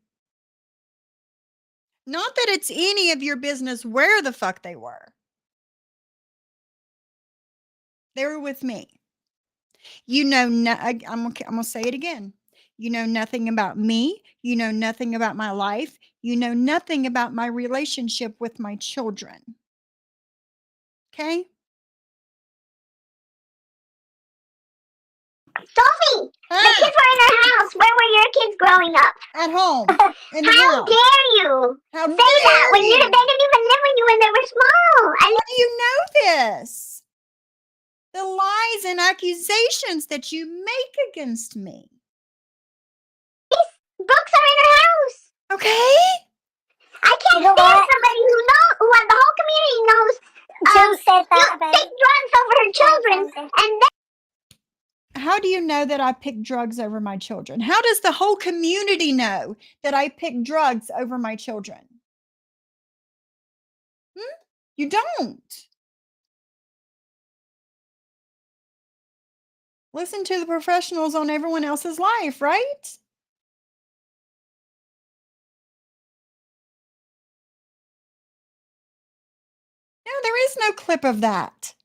Not that it's any of your business where the fuck they were. They were with me. You know, I'm gonna say it again. You know nothing about me. You know nothing about my life. You know nothing about my relationship with my children. Okay? Sophie, the kids were in her house. Where were your kids growing up? At home. In the How house. dare you? How say dare that when you? they didn't even live with you when they were small. How do you know this? The lies and accusations that you make against me. These books are in her house. Okay? I can't stand somebody who the whole community knows. Jill said that about take drugs over her children, and then how do you know that I pick drugs over my children? How does the whole community know that I pick drugs over my children? You don't. Listen to the professionals on everyone else's life, right? No, there is no clip of that.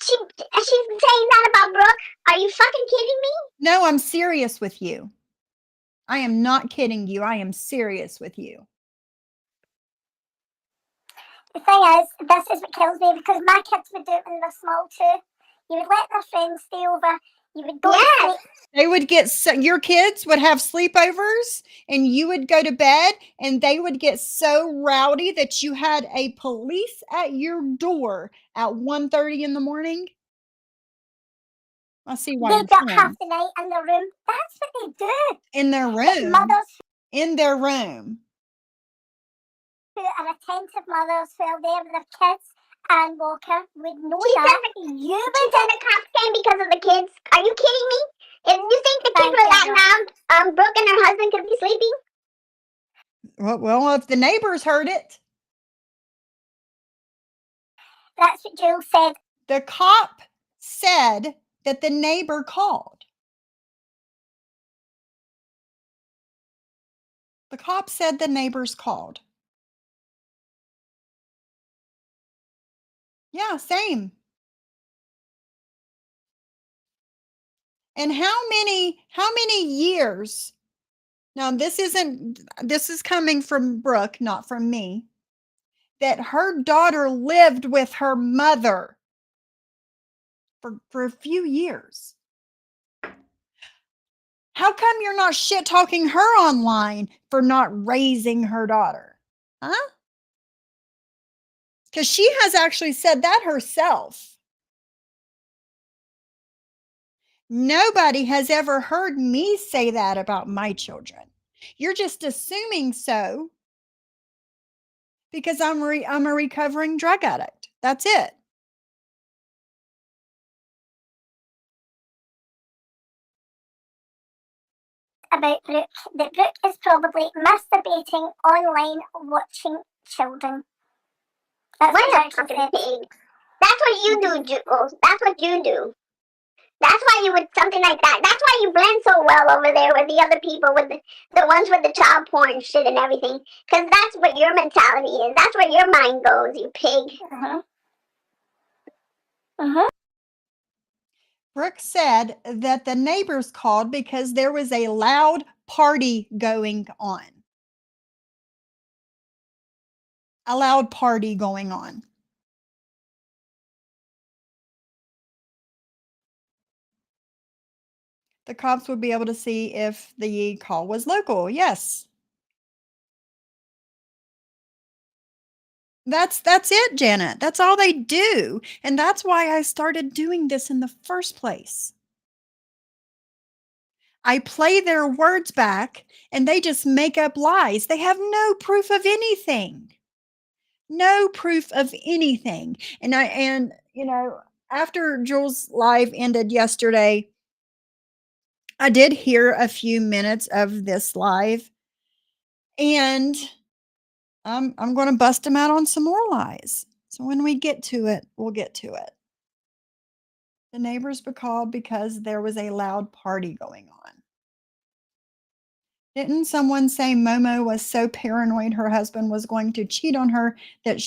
She's saying that about Brooke. Are you fucking kidding me? No, I'm serious with you. I am not kidding you. I am serious with you. The thing is, this is what kills me because my kids would do it when they're small too. You would let their friends stay over. You would go to sleep. They would get your kids would have sleepovers and you would go to bed and they would get so rowdy that you had a police at your door at 1:30 in the morning. I see why They you're got saying. half the night in their room. That's what they do. In their Like room. mothers In their room. who are attentive mothers who are there with their kids and Walker would know that. You would say the cops came because of the kids. Are you kidding me? If you think the kids were that loud, Brooke and her husband could be sleeping? Well, if the neighbors heard it. That's what Jill said. The cop said that the neighbor called. The cop said the neighbors called. Yeah, same. And how many years? Now this is coming from Brooke, not from me. That her daughter lived with her mother for a few years. How come you're not shit talking her online for not raising her daughter? Huh? Because she has actually said that herself. Nobody has ever heard me say that about my children. You're just assuming so because I'm a recovering drug addict. That's it. About Brooke, that Brooke is probably masturbating online watching children. That's what she said. That's what you do, Jules. That's what you do. That's why you would something like that. That's why you blend so well over there with the other people, with the ones with the child porn shit and everything. Because that's what your mentality is. That's where your mind goes, you pig. Brooke said that the neighbors called because there was a loud party going on. A loud party going on. The cops would be able to see if the call was local. Yes. That's it, Janet. That's all they do. And that's why I started doing this in the first place. I play their words back and they just make up lies. They have no proof of anything. No proof of anything. And you know, after Jules' live ended yesterday, I did hear a few minutes of this live and I'm going to bust him out on some more lies. So when we get to it, we'll get to it. The neighbors were called because there was a loud party going on. Didn't someone say Momo was so paranoid her husband was going to cheat on her that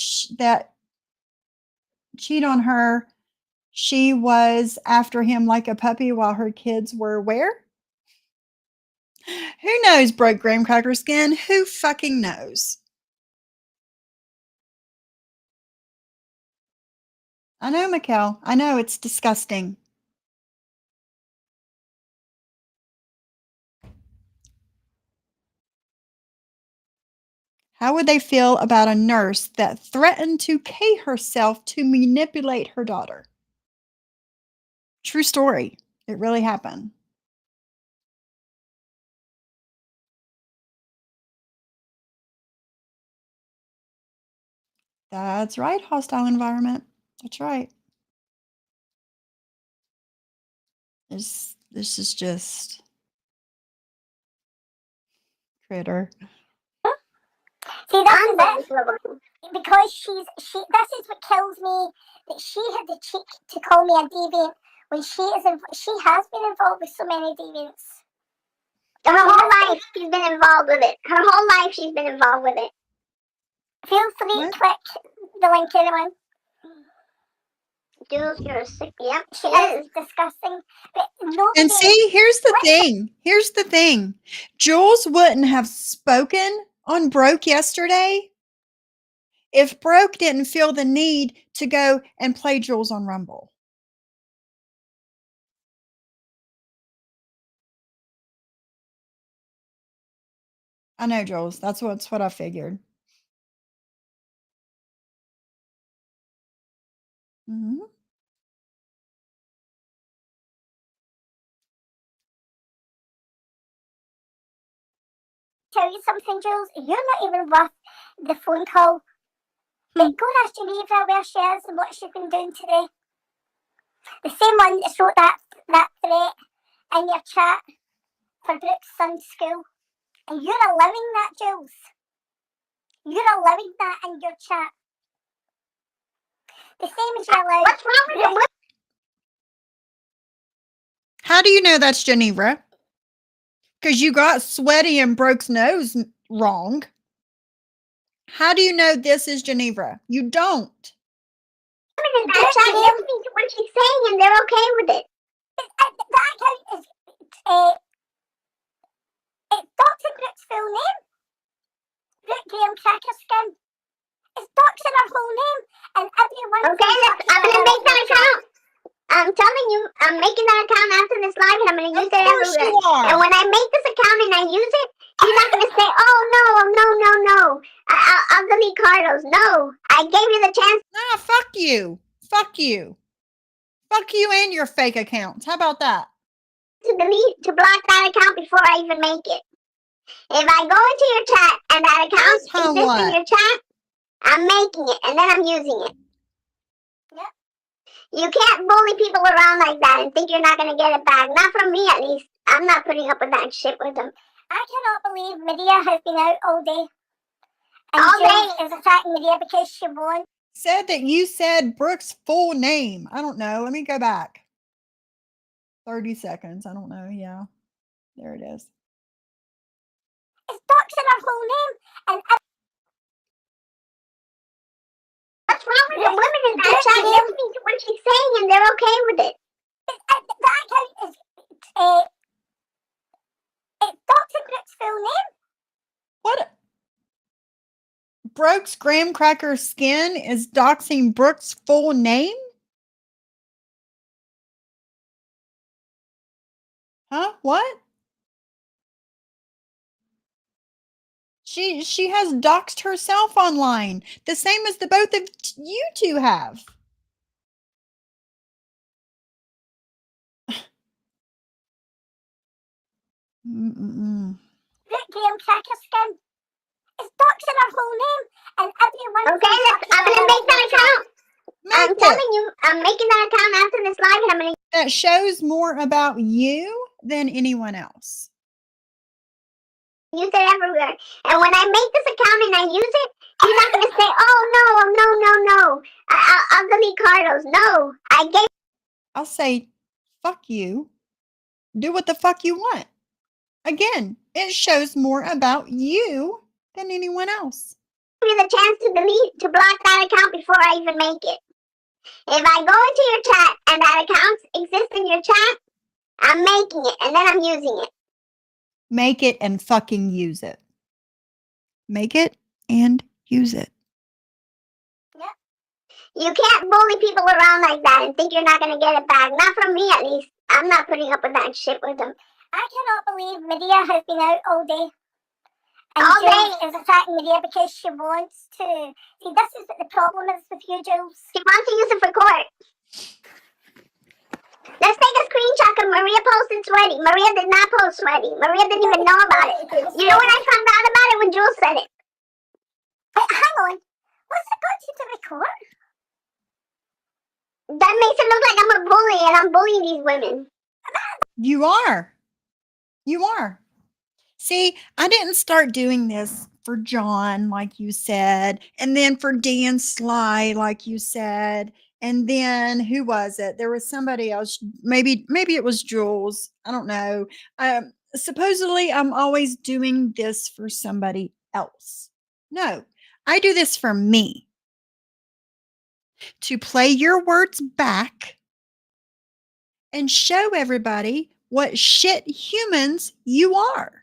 she was after him like a puppy while her kids were where? Who knows, broke graham cracker skin? Who fucking knows? I know, Mikkel. I know, it's disgusting. How would they feel about a nurse that threatened to pay herself to manipulate her daughter? True story. It really happened. That's right, hostile environment. That's right. This is just critter. See, that's it. Because this is what kills me, that she had the cheek to call me a deviant when she has been involved with so many deviants. Her whole life she's been involved with it. Her whole life she's been involved with it. Feel free to click the link, anyone. Jules, you're sick. Yep, she is disgusting. But nobody. And see, here's the thing. Here's the thing. Jules wouldn't have spoken on Broke yesterday if Broke didn't feel the need to go and play Jules on Rumble. I know, Jules. That's what I figured. Mm-hmm. Tell you something, Jules. You're not even worth the phone call. But go and ask Geneva where she is and what she's been doing today. The same one that wrote that threat in your chat for Brooke's son's school. And you're allowing that, Jules. You're allowing that in your chat. The same as you're allowing. What's wrong with it? How do you know that's Geneva? Because you got Sweaty and Broke's nose wrong. How do you know this is Geneva? You don't. What she's saying, and they're okay with it. That account is it's Dr. Brooke's full name. Brooke Graham Crackerskin. It's doxing her whole name, and everyone. Okay, I'm gonna make that account. I'm telling you, I'm making that account after this live, and I'm gonna use it everywhere. And when I make this account and I use it, you're not gonna say, "Oh no, I'll delete Carlos." No, I gave you the chance. Nah, fuck you. Fuck you. Fuck you and your fake accounts. How about that? To block that account before I even make it. If I go into your chat and that account exists in your chat, I'm making it and then I'm using it. Yep. You can't bully people around like that and think you're not going to get it back. Not from me, at least. I'm not putting up with that shit with them. I cannot believe Medea has been out all day. And all day is attacking Medea because she won. Said that you said Brooke's full name. I don't know. Let me go back. 30 seconds. I don't know. Yeah. There it is. It's doxing her whole name. And what's wrong with the women in that chat? Listening to what she's saying, and they're okay with it. That account is it's Dr. Brooke's full name. What? Broke's graham cracker skin is doxing Brooke's full name? Huh? What? She has doxed herself online, the same as the both of you two have. Brooke Graham Crackerskin. It's doxing her whole name, and everyone. Okay, I'm gonna make that account. I'm telling you, I'm making that account after this live, and I'm gonna. That shows more about you than anyone else. Use it everywhere, and when I make this account and I use it, you're not gonna say, "Oh no, I'll delete Carlos." No, I'll say, "Fuck you. Do what the fuck you want." Again, it shows more about you than anyone else. Give you the chance to block that account before I even make it. If I go into your chat and that account exists in your chat, I'm making it and then I'm using it. Make it and fucking use it. Make it and use it. Yep. You can't bully people around like that and think you're not going to get it back. Not from me, at least. I'm not putting up with that shit with them. I cannot believe Medea has been out all day. And all Jules is attacking Medea because she wants to. See, this is what the problem is with you, Jules. She wants to use it for court. Let's take a screenshot of Maria posted Sweaty. Maria did not post Sweaty. Maria didn't even know about it. You know when I found out about it? When Jules said it. Hey, hang on. What's it got to do with court? That makes it look like I'm a bully and I'm bullying these women. You are. You are. See, I didn't start doing this for John, like you said, and then for Dan Sly, like you said, and then who was it? There was somebody else. Maybe it was Jules. I don't know. Supposedly, I'm always doing this for somebody else. No, I do this for me. To play your words back and show everybody what shit humans you are.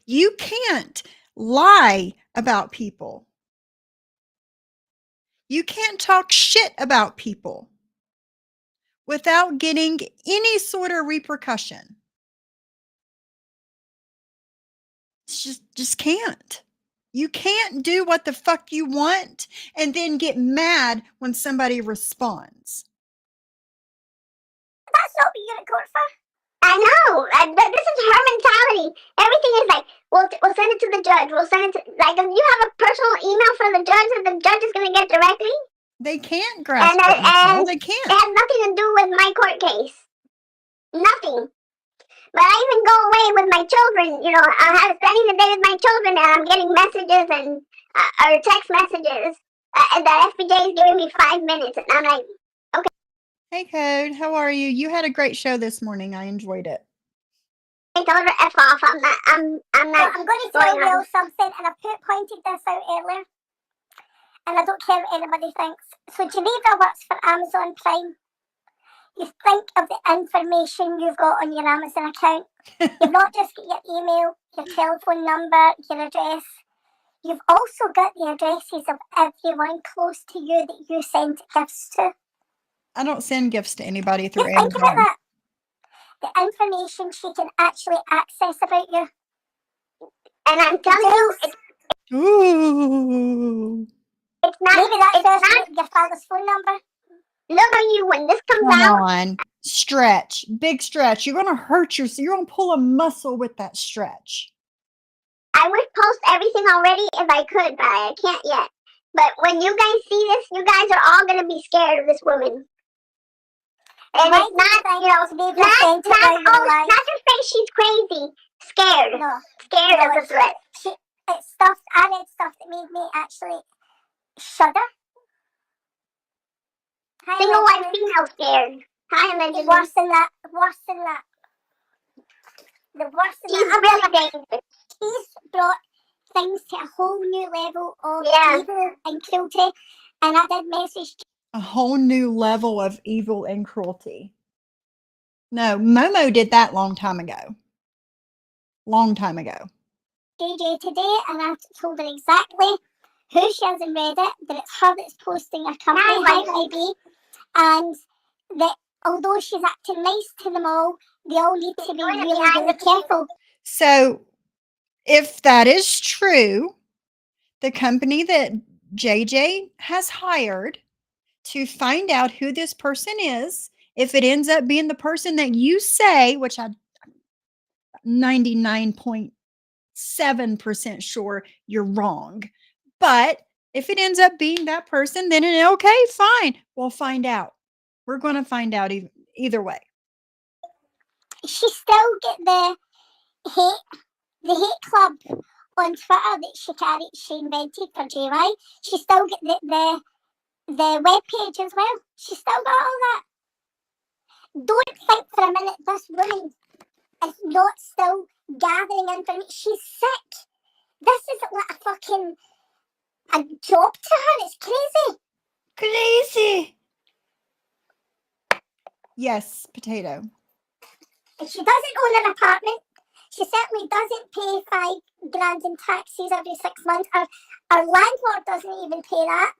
You can't lie about people. You can't talk shit about people without getting any sort of repercussion. It's just can't. You can't do what the fuck you want and then get mad when somebody responds. That's not what you're in court for. I know. This is her mentality. Everything is like, we'll send it to the judge. We'll send it to, like, if you have a personal email from the judge that the judge is going to get directly. They can't grasp it. And They can't. It has nothing to do with my court case. Nothing. But I even go away with my children. You know, I'm spending the day with my children and I'm getting messages and or text messages. And the FBJ is giving me 5 minutes. And I'm like, okay. Hey, Code. How are you? You had a great show this morning. I enjoyed it. I told her F off. I'm not. I'm going to tell you something, and I pointed this out earlier, and I don't care what anybody thinks. So Geneva works for Amazon Prime. You think of the information you've got on your Amazon account. You've not just got your email, your telephone number, your address. You've also got the addresses of everyone close to you that you send gifts to. I don't send gifts to anybody through Just think Amazon. about that. The information she can actually access about you. And I'm telling you, Ooh. It's not. Maybe that's not your father's phone number. Look on you when this comes out. Come on. Stretch. Big stretch. You're going to hurt yourself. You're going to pull a muscle with that stretch. I would post everything already if I could, but I can't yet. But when you guys see this, you guys are all going to be scared of this woman. And it's not, you know, not to say she's crazy. Scared. No. Scared of the threat. It's stuff, I read stuff that made me actually shudder. Single white female scared. Hi, allegedly. Worse than that. Worse than that. The worst than that. Really dangerous. She's brought things to a whole new level of evil and cruelty. And I did message a whole new level of evil and cruelty. No, Momo did that long time ago. Long time ago. JJ today, and I told her exactly who she hasn't read it, that it's her that's posting a company ID, and that although she's acting nice to them all, they all need to be really careful. So, if that is true, the company that JJ has hired to find out who this person is, if it ends up being the person that you say, which I'm 99.7% sure you're wrong, but if it ends up being that person, then okay, fine. We'll find out. We're going to find out either way. She still get the hate club on Twitter that she invented for JY. She still get the web page as well. She still got all that. Don't think for a minute this woman is not still gathering information. She's sick. This isn't like a job to her. It's crazy. Crazy. Yes, potato. And she doesn't own an apartment. She certainly doesn't pay $5,000 in taxes every 6 months. Our landlord doesn't even pay that.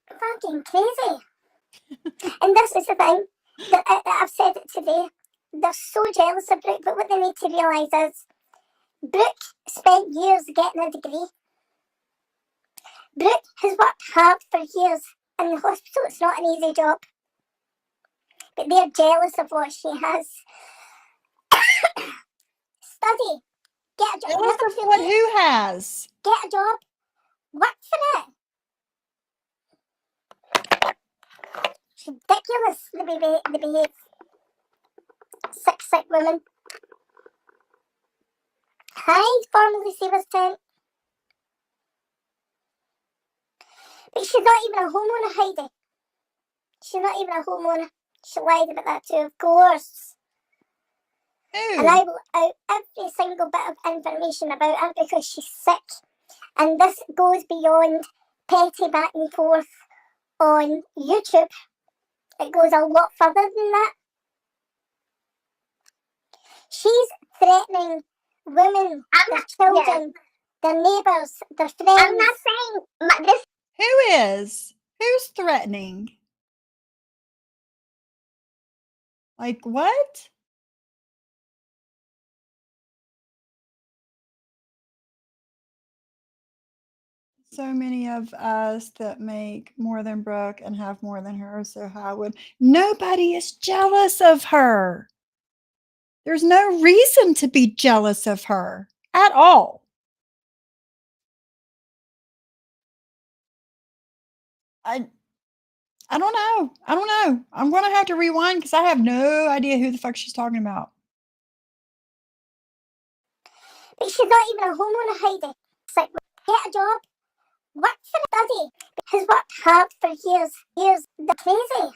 Fucking crazy. And this is the thing that I've said it today. They're so jealous of Brooke, but what they need to realise is Brooke spent years getting a degree. Brooke has worked hard for years in the hospital. It's not an easy job. But they're jealous of what she has. Study. Get a job. Jealous Never of too what? late. Who has? Get a job. Work for it. It's ridiculous they behave. Sick women. Hi, formerly Savers Tent. But she's not even a homeowner, Heidi. She's not even a homeowner. She lied about that too, of course. Who? And I will out every single bit of information about her because she's sick. And this goes beyond petty back and forth on YouTube. It goes a lot further than that. She's threatening women, their children, their neighbours, their friends. I'm not saying this. Who is? Who's threatening? Like what? So many of us that make more than Brooke and have more than her, so how would nobody is jealous of her? There's no reason to be jealous of her at all. I don't know. I don't know. I'm gonna have to rewind because I have no idea who the fuck she's talking about. But she's not even a homeowner, Heidi. It's like, get a job, work for a study. Has worked hard for years. They're crazy.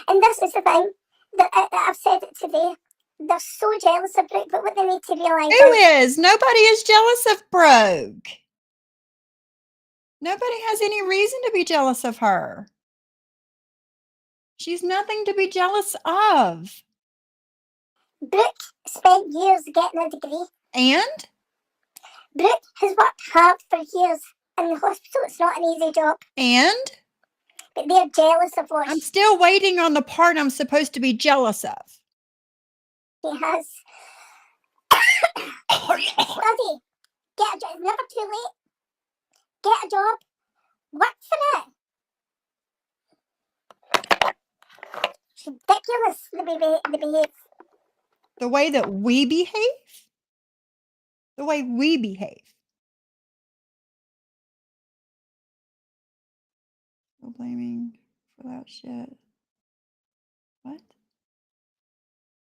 And this is the thing that I've said it today. They're so jealous of Brooke, but what they need to realise Who is? Nobody is jealous of Brooke. Nobody has any reason to be jealous of her. She's nothing to be jealous of. Brooke spent years getting a degree. And? Brooke has worked hard for years in the hospital. It's not an easy job. And? But they're jealous of what I'm still waiting on the part I'm supposed to be jealous of. she has. Study. Get a job. It's never too late. Get a job. Work for it. It's ridiculous they behave. The way that we behave? The way we behave. Still blaming for that shit. What?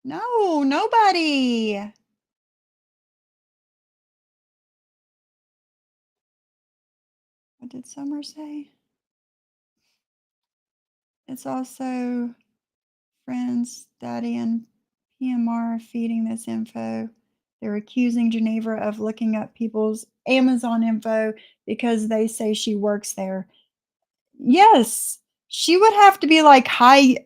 No, nobody. What did Summer say? It's also friends, Daddy, and PMR feeding this info. They're accusing Geneva of looking up people's Amazon info because they say she works there. Yes, she would have to be like high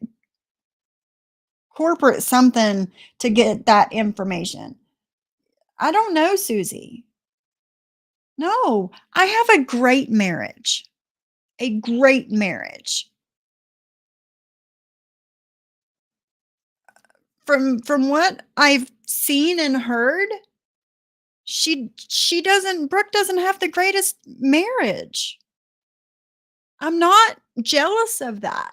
corporate something to get that information. I don't know, Susie. No, I have a great marriage. A great marriage. From what I've seen and heard, Brooke doesn't have the greatest marriage. I'm not jealous of that.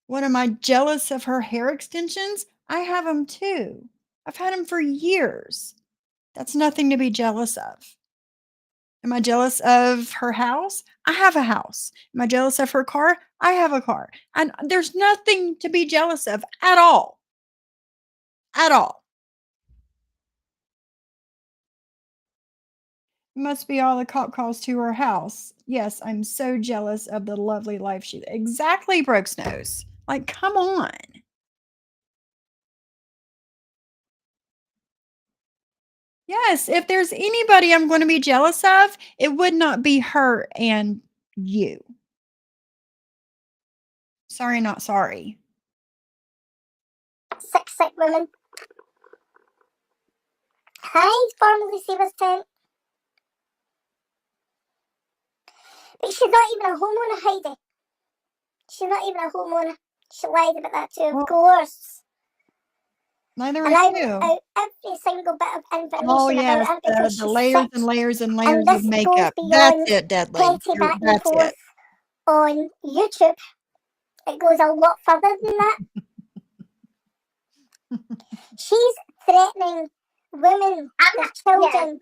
What am I jealous of her hair extensions? I have them too. I've had them for years. That's nothing to be jealous of. Am I jealous of her house? I have a house. Am I jealous of her car? I have a car. And there's nothing to be jealous of at all. At all. It must be all the cop calls to her house. Yes, I'm so jealous of the lovely life she exactly, Brooks knows. Like, come on. Yes, if there's anybody I'm going to be jealous of, it would not be her and you. Sorry, not sorry. Sick women. Hi, formerly Savers Tent. But she's not even a homeowner, Heidi. She's not even a homeowner. She lied about that too, of course. Neither and are I you. out every single bit of information Oh, yes, about her because the she's layers sick. and layers and layers And of this goes makeup. beyond That's it, Deadly. petty back and That's forth it. on YouTube. It goes a lot further than that. She's threatening women, their children,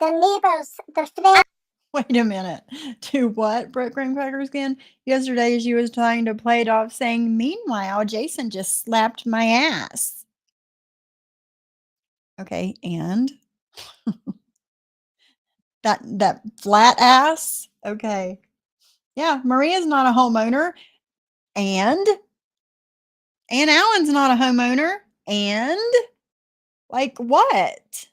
their neighbours, their friends. Wait a minute. To what, Brooke Crackers again? Yesterday she was trying to play it off saying, meanwhile, Jason just slapped my ass. Okay, and? that flat ass? Okay. Yeah, Maria's not a homeowner. And Alan's not a homeowner. And? Like what?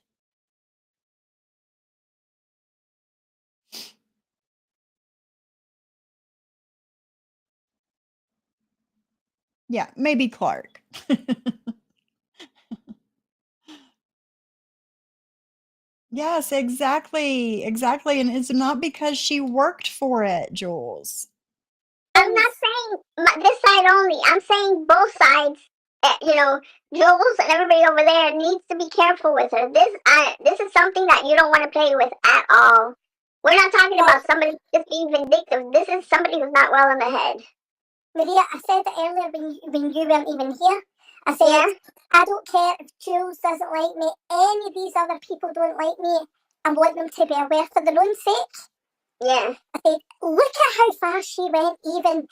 Yeah, maybe Clark. Yes, exactly. Exactly. And it's not because she worked for it, Jules. I'm not saying this side only. I'm saying both sides. You know, Jules and everybody over there needs to be careful with her. This is something that you don't want to play with at all. We're not talking about somebody just being vindictive. This is somebody who's not well in the head. Maria, I said it earlier when you weren't even here. I said, I don't care if Jules doesn't like me. Any of these other people don't like me. I want them to be aware for their own sake. Yeah. I said, look at how far she went, even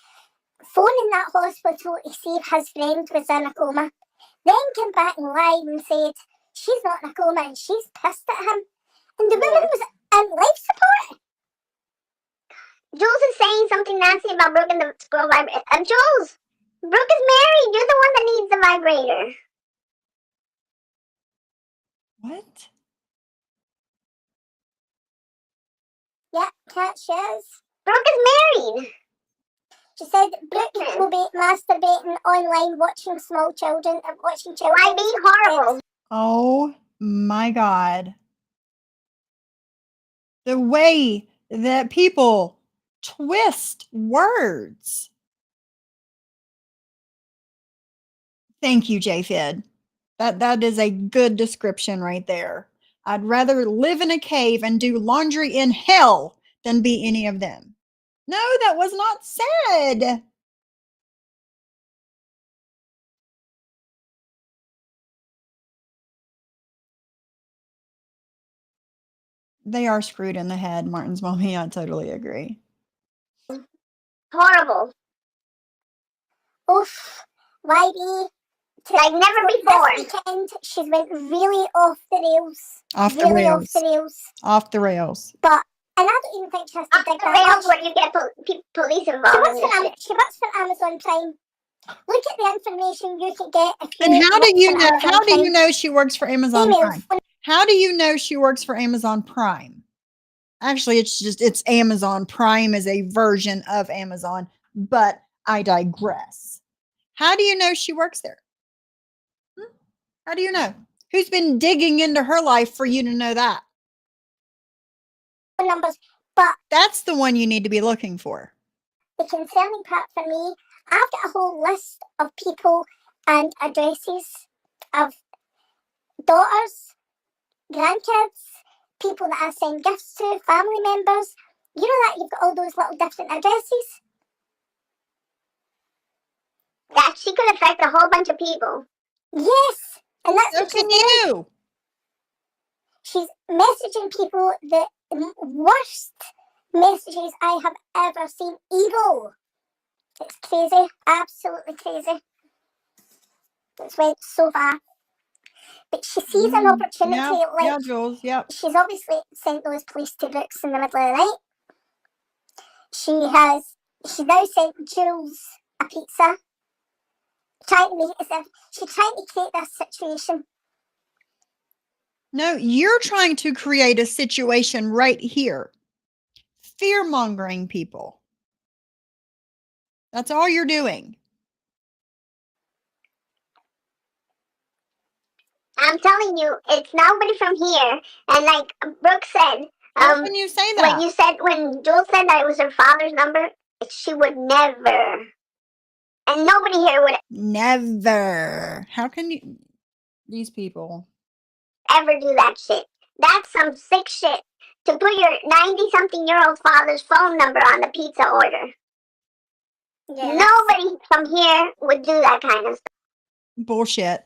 phoning that hospital to see if his friend was in a coma. Then came back and lied and said she's not in a coma and she's pissed at him. And the woman was in life support. Jules is saying something nasty about Brooke and the scroll vibrator. Jules, Brooke is married. You're the one that needs the vibrator. What? Yeah, Cat shares. Brooke is married. She said Brooke will be masturbating online, watching small children, watching children. Why being horrible? Oh my God. The way that people twist words. Thank you, JFid. That is a good description right there. I'd rather live in a cave and do laundry in hell than be any of them. No, that was not said. They are screwed in the head, Martin's mommy. I totally agree. Horrible. Oof. Whitey. Like never before. This weekend, she's went really off the rails. Off the rails. Off the rails. But, and I don't even think she has to dig that much. Where you get police involved. She works for Amazon Prime. Look at the information you can get if you. And how do you know? How do you know she works for Amazon Prime? How do you know she works for Amazon Prime? Actually, it's Amazon Prime is a version of Amazon, but I digress. How do you know she works there? How do you know? Who's been digging into her life for you to know that? Numbers, but that's the one you need to be looking for. The concerning part for me, I've got a whole list of people and addresses of daughters, grandkids, people that I send gifts to, family members. You know that you've got all those little different addresses? That she could affect a whole bunch of people. Yes, and that's so what can you. She's messaging people the worst messages I have ever seen. Evil. It's crazy, absolutely crazy. It's went so far. But she sees an opportunity. Yeah, Jules, yeah. She's obviously sent those police to Brooks in the middle of the night. She's now sent Jules a pizza. Trying to make it as if she's trying to create this situation. No, you're trying to create a situation right here. Fear-mongering people. That's all you're doing. I'm telling you, it's nobody from here. And like Brooke said, how can you say that? When Jules said that it was her father's number, she would never. And nobody here would never. How can you? These people ever do that shit. That's some sick shit. To put your 90-something-year-old father's phone number on the pizza order. Yeah, nobody from here would do that kind of stuff. Bullshit.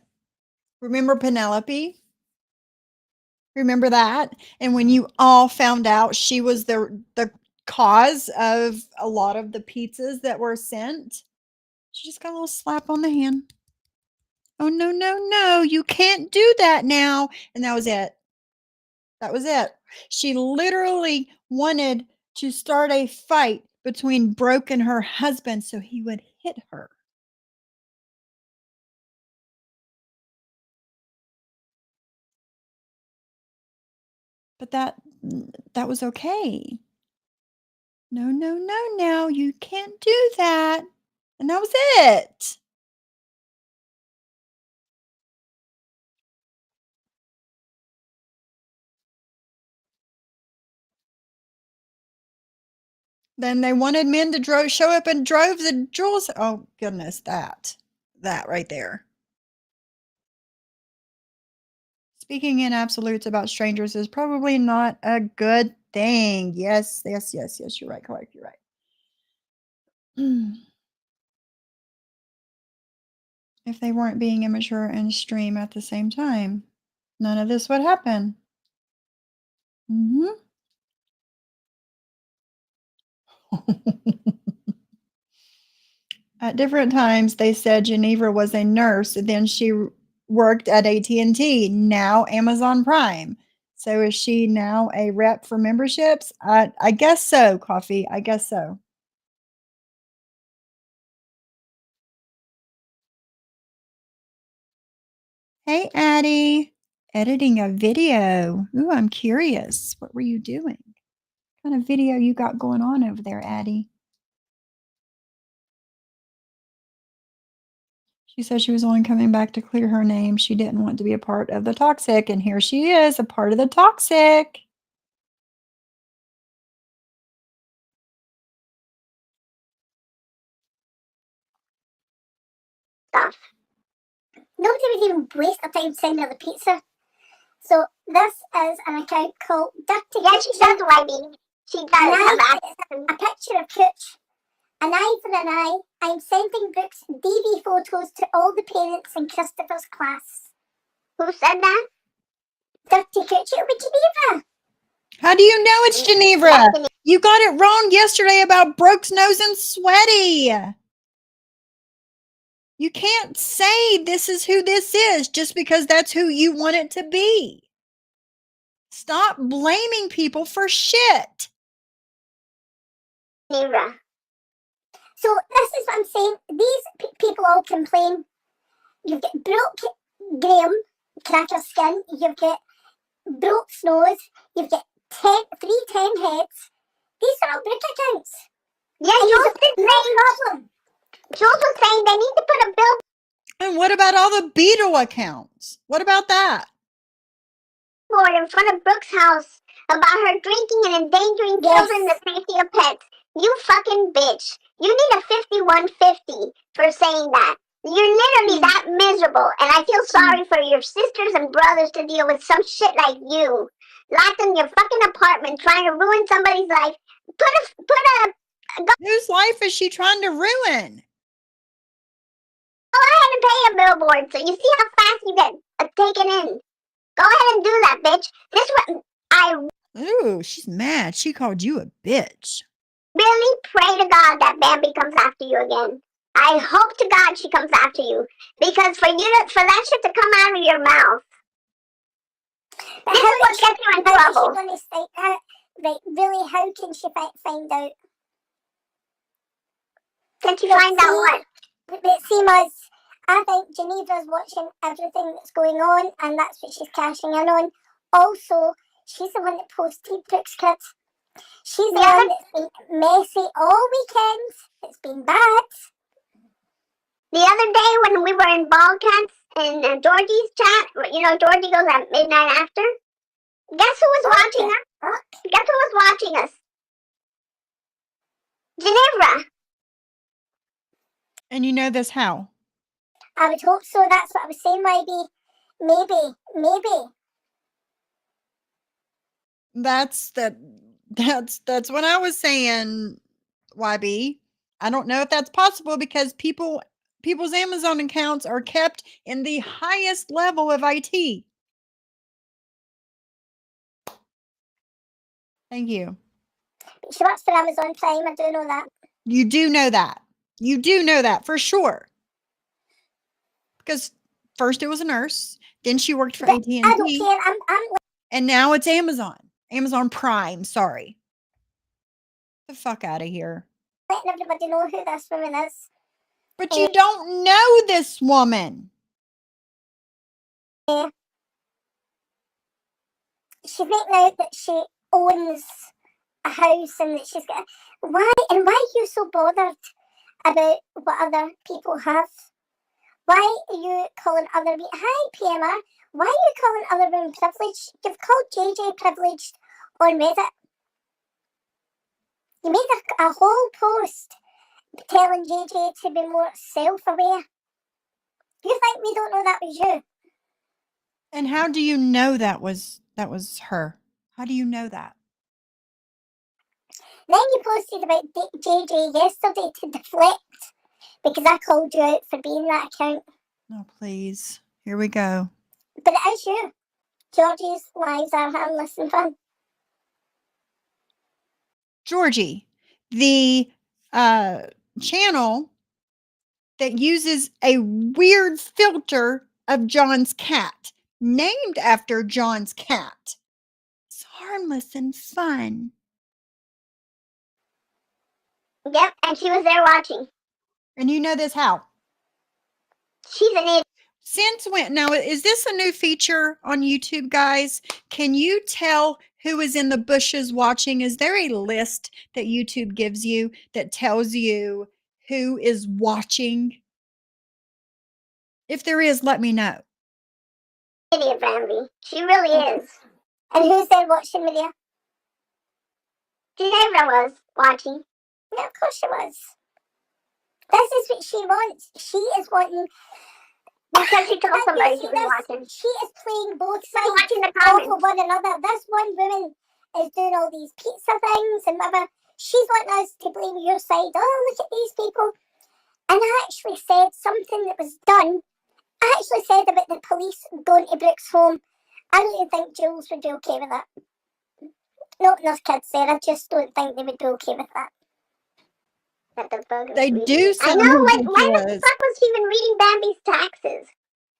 Remember Penelope? Remember that? And when you all found out she was the cause of a lot of the pizzas that were sent, she just got a little slap on the hand. Oh, no, no, no, you can't do that now. And that was it. That was it. She literally wanted to start a fight between Broke and her husband so he would hit her. But that was okay. No, no, no, no, you can't do that. And that was it. Then they wanted men to show up and drove the jewels. Oh goodness, that right there. Speaking in absolutes about strangers is probably not a good thing. Yes, yes, yes, yes. You're right, Clark. You're right. If they weren't being immature and extreme at the same time, none of this would happen. Hmm. At different times, they said Geneva was a nurse. Then she worked at AT&T, now Amazon Prime. So is she now a rep for memberships? I guess so, Coffee. I guess so. Hey, Addie. Editing a video. Ooh, I'm curious. What were you doing? What kind of video you got going on over there, Addie? She said she was only coming back to clear her name. She didn't want to be a part of the toxic, and here she is, a part of the toxic. Stuff. Nobody would even waste their time sending her the pizza. So this is an account called Dirty. Yeah, she does, Wybie. She does have a picture of Cooch. An eye for an eye. I'm sending Brooks DV photos to all the parents in Christopher's class. Who said that? Dirty Cooch. It'll be Geneva. How do you know it's Geneva? You got it wrong yesterday about Brooks' nose and sweaty. You can't say this is who this is just because that's who you want it to be. Stop blaming people for shit. Geneva. So this is what I'm saying. These people all complain. You've got Brooke Graham, cracker skin. You've got Brooke's nose. You've got 310 heads. These are all Brooke accounts. Yeah, Jules was saying they need to put a bill. And what about all the Beetle accounts? What about that? Board in front of Brooke's house about her drinking and endangering children and the safety of pets. You fucking bitch. You need a 5150 for saying that. You're literally that miserable, and I feel sorry for your sisters and brothers to deal with some shit like you. Locked in your fucking apartment trying to ruin somebody's life. Whose life is she trying to ruin? Go ahead and pay a billboard so you see how fast you get taken in. Go ahead and do that, bitch. This one, Ooh, she's mad. She called you a bitch. Really pray to God that Bambi comes after you again. I hope to God she comes after you. Because for that shit to come out of your mouth, this is what gets you in trouble. Right, really, how can she find out? Can she find out what? But see, Muzz, I think Geneva's watching everything that's going on, and that's what she's cashing in on. Also, she's the one that posted Brooks Kids. She's the one that's been messy all weekends. It's been bad. The other day when we were in ball cats in Georgie's chat, you know, Georgie goes at midnight after. Guess who was watching us? Guess who was watching us? Geneva. And you know this how? I would hope so. That's what I was saying, maybe. That's what I was saying, YB. I don't know if that's possible because people's Amazon accounts are kept in the highest level of IT. Thank you. She works for Amazon Prime, I do know that. You do know that. You do know that for sure. Because first it was a nurse, then she worked for AT&T. I don't care. And now it's Amazon. Amazon Prime, sorry. Get the fuck out of here. Letting everybody know who this woman is. But you don't know this woman. She's making out that she owns a house and that she's got. Why are you so bothered about what other people have? Why are you calling other women? Hi, PMR. Why are you calling other women privileged? You've called JJ privileged on Reddit. You made a whole post telling JJ to be more self-aware. You think we don't know that was you? And how do you know that was her? How do you know that? Then you posted about JJ yesterday to deflect because I called you out for being that account. Oh, please. Here we go. But it is you. Georgie's lives are harmless and fun. Georgie, the channel that uses a weird filter of John's cat, named after John's cat. It's harmless and fun. Yep, and she was there watching. And you know this how? She's an idiot. Since when? Now, is this a new feature on YouTube, guys? Can you tell who is in the bushes watching? Is there a list that YouTube gives you that tells you who is watching? If there is, let me know. Idiot, Bambi. She really is. And who's there watching with you? Ginevra was watching. Yeah, of course she was. This is what she wants. She is wanting. Because she told somebody she was watching. She is playing both sides watching the comments of one another. This one woman is doing all these pizza things and whatever. She's wanting us to blame your side. Oh, look at these people. And I actually said something that was done. I actually said about the police going to Brooke's home. I don't even think Jules would be okay with that. Not enough kids there. I just don't think they would be okay with that. They do sound I know, like, ridiculous. why the fuck was she even reading Bambi's taxes?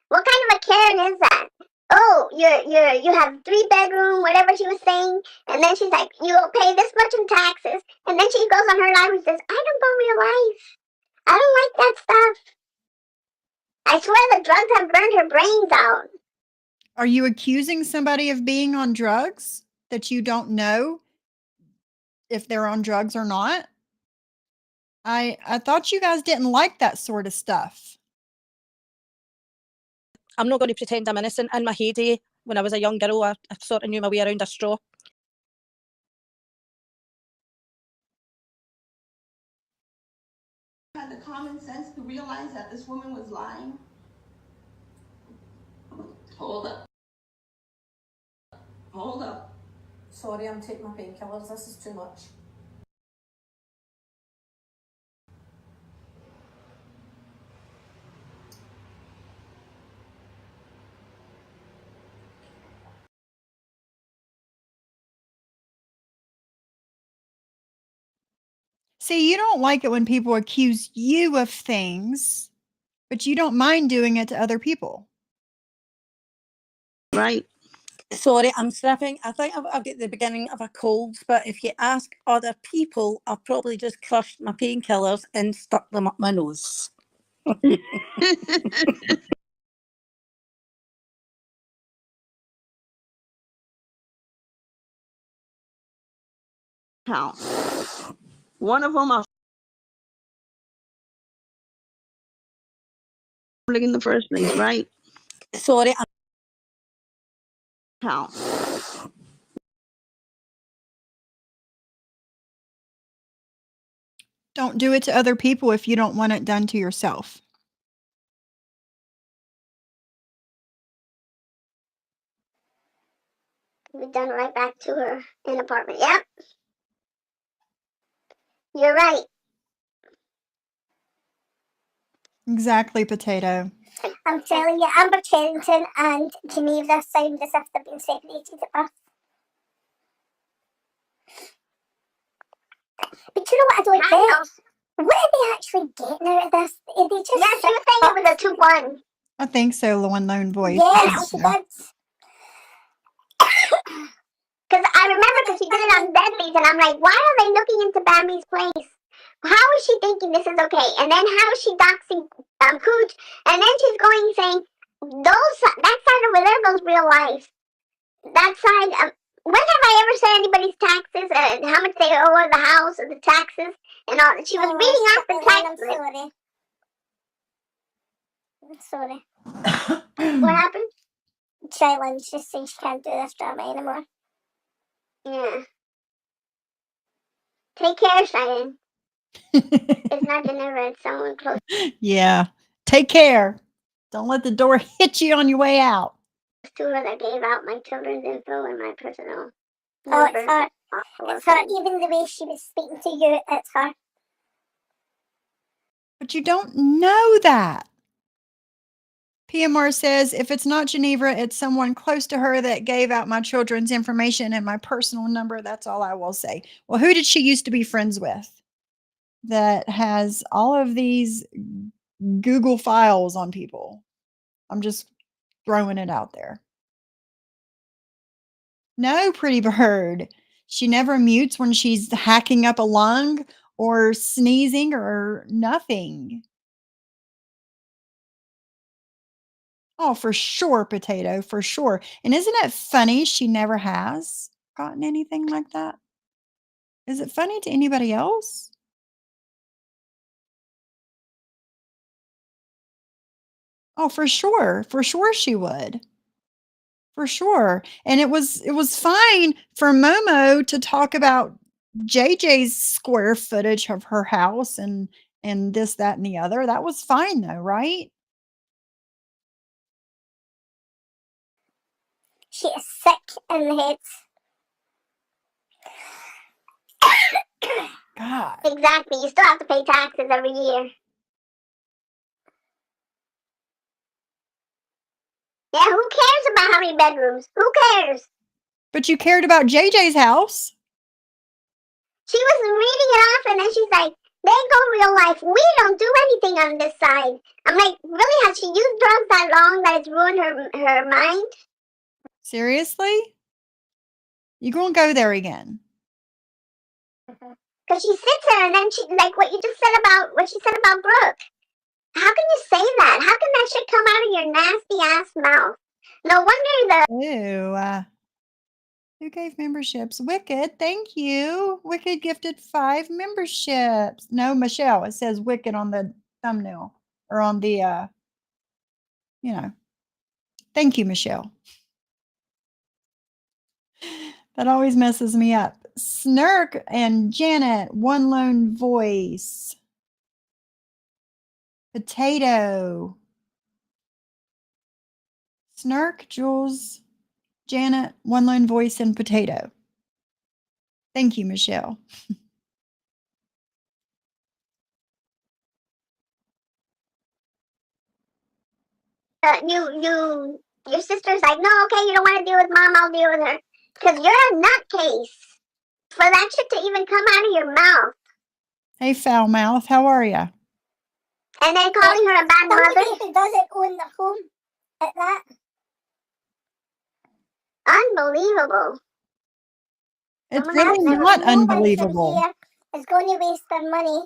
What kind of a Karen is that? Oh, you have 3-bedroom, whatever she was saying, and then she's like, you'll pay this much in taxes, and then she goes on her live and says, I don't go real life. I don't like that stuff. I swear the drugs have burned her brains out. Are you accusing somebody of being on drugs that you don't know if they're on drugs or not? I thought you guys didn't like that sort of stuff. I'm not going to pretend I'm innocent. In my heyday, when I was a young girl, I sort of knew my way around a straw. Had the common sense to realize that this woman was lying. Hold up. Hold up. Sorry, I'm taking my painkillers. This is too much. See, you don't like it when people accuse you of things, but you don't mind doing it to other people. Right. Sorry, I'm sniffing. I think I've got the beginning of a cold, but if you ask other people, I've probably just crushed my painkillers and stuck them up my nose. Count. One of them are in the first place, right? Sorry, Count. Don't do it to other people if you don't want it done to yourself. We've done right back to her in apartment. Yep. You're right. Exactly, Potato. I'm telling you, Amber Cherrington and Geneva sound as if they've been separated at birth. But you know what I don't get? What are they actually getting out of this? Are they just... Yes, she was saying it was a 2-1. I think so, the one lone voice. Yes, she did. Because I remember because she did it on Deadbeats, and I'm like, why are they looking into Bambi's place? How is she thinking this is okay? And then how is she doxing Cooch? And then she's going saying, that side over there goes real life. That side, when have I ever said anybody's taxes and how much they owe the house and the taxes and all? She was reading off the tax list. I'm sorry. What happened? Shailen's just saying she can't do this drama anymore. Yeah. Take care, Shailen. It's not Geneva, it's someone close. Yeah. Take care. Don't let the door hit you on your way out. To her that gave out my children's info and my personal. Oh, it's her. It's her. Even the way she was speaking to you, it's her. But you don't know that. PMR says, if it's not Geneva, it's someone close to her that gave out my children's information and my personal number. That's all I will say. Well, who did she used to be friends with that has all of these Google files on people? I'm just throwing it out there. No, pretty bird. She never mutes when she's hacking up a lung or sneezing or nothing. Oh, for sure, Potato, for sure. And isn't it funny she never has gotten anything like that? Is it funny to anybody else? Oh, for sure. For sure she would. For sure. And it was fine for Momo to talk about JJ's square footage of her house and this, that, and the other. That was fine though, right? She is sick in the head. God. Exactly. You still have to pay taxes every year. Yeah, who cares about how many bedrooms? Who cares? But you cared about JJ's house. She was reading it off and then she's like, they go real life. We don't do anything on this side. I'm like, really? Has she used drugs that long that it's ruined her mind? Seriously? You gonna go there again? Because she sits there and then she, like what you just said about, what she said about Brooke. How can you say that? How can that shit come out of your nasty ass mouth? No wonder the... Ew. Who gave memberships? Wicked, thank you. Wicked gifted 5 memberships. No, Michelle. It says Wicked on the thumbnail or on the, you know. Thank you, Michelle. That always messes me up. Snurk and Janet, one lone voice. Potato. Snurk, Jules, Janet, one lone voice, and Potato. Thank you, Michelle. Your sister's like, no, okay, you don't want to deal with mom, I'll deal with her. Because you're a nutcase. For that shit to even come out of your mouth. Hey, foul mouth, how are ya? And then calling her a bad mother. Who doesn't own the home at that? Unbelievable. It's really not unbelievable. Is going to waste their money.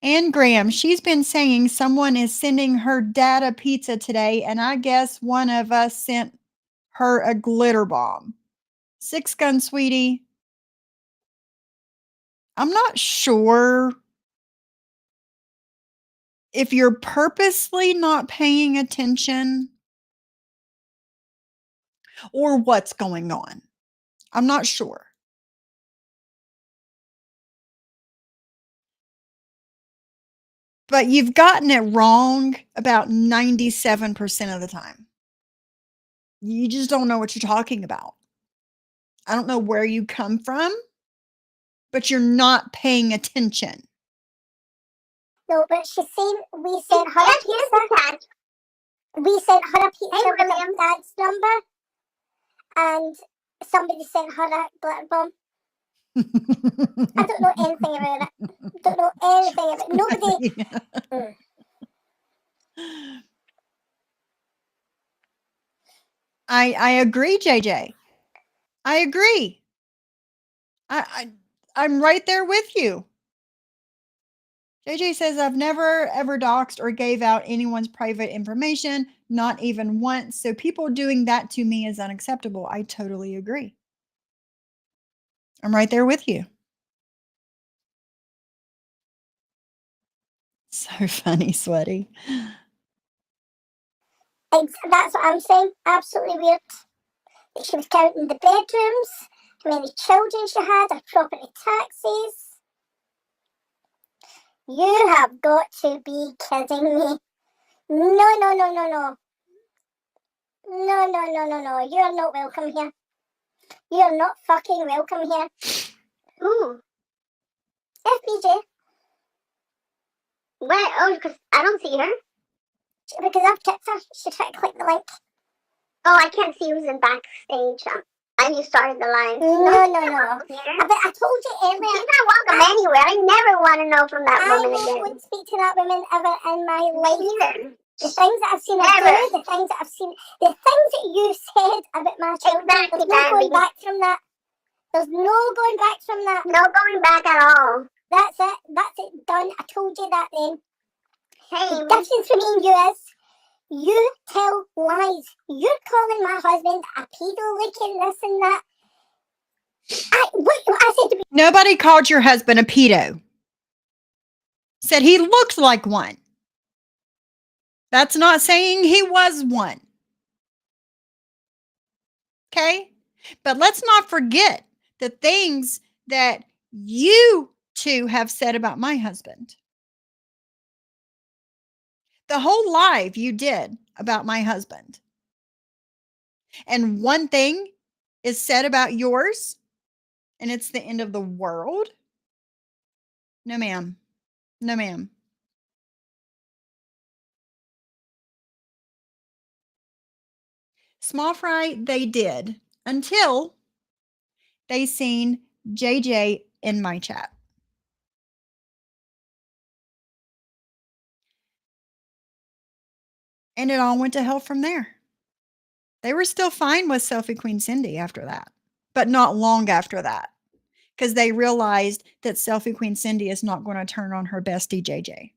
Ann Graham, she's been saying someone is sending her dad a pizza today, and I guess one of us sent her a glitter bomb. 6 gun, sweetie. I'm not sure if you're purposely not paying attention or what's going on. I'm not sure. But you've gotten it wrong about 97% of the time. You just don't know what you're talking about. I don't know where you come from, but you're not paying attention. No, but she's saying we sent her a pizza. We sent her a pizza with her dad's number. And somebody sent her a glitter bomb. I don't know anything about it. Don't know anything about it. Nobody. I agree, JJ. I agree. I'm right there with you. JJ says, I've never ever doxed or gave out anyone's private information, not even once. So people doing that to me is unacceptable. I totally agree. I'm right there with you. So funny, Sweaty. That's what I'm saying. Absolutely weird. She was counting the bedrooms, how many children she had, her property taxes. You have got to be kidding me. No, no, no, no, no. No, no, no, no, no. You are not welcome here. You are not fucking welcome here. Ooh. FBJ. What? Oh, because I don't see her. Because I've kicked her. She tried to click the link. Oh, I can't see who's in backstage. And you started the live. No, no, no. But I told you earlier. She's not welcome anywhere. I never want to know from that woman again. I won't speak to that woman ever in my life. Neither. The things that I've seen her do, the things that I've seen, the things that you said about my children, there's no going back from that. There's no going back from that. No going back at all. That's it. That's it. Done. I told you that then. Hey, the difference between me and you is you tell lies. You're calling my husband a pedo looking this and that. I said to be. Nobody called your husband a pedo. Said he looked like one. That's not saying he was one. Okay? But let's not forget the things that you two have said about my husband. The whole live you did about my husband. And one thing is said about yours, and it's the end of the world. No, ma'am. No, ma'am. Small fry, they did until they seen JJ in my chat. And it all went to hell from there. They were still fine with Selfie Queen Cindy after that, but not long after that, because they realized that Selfie Queen Cindy is not going to turn on her bestie JJ.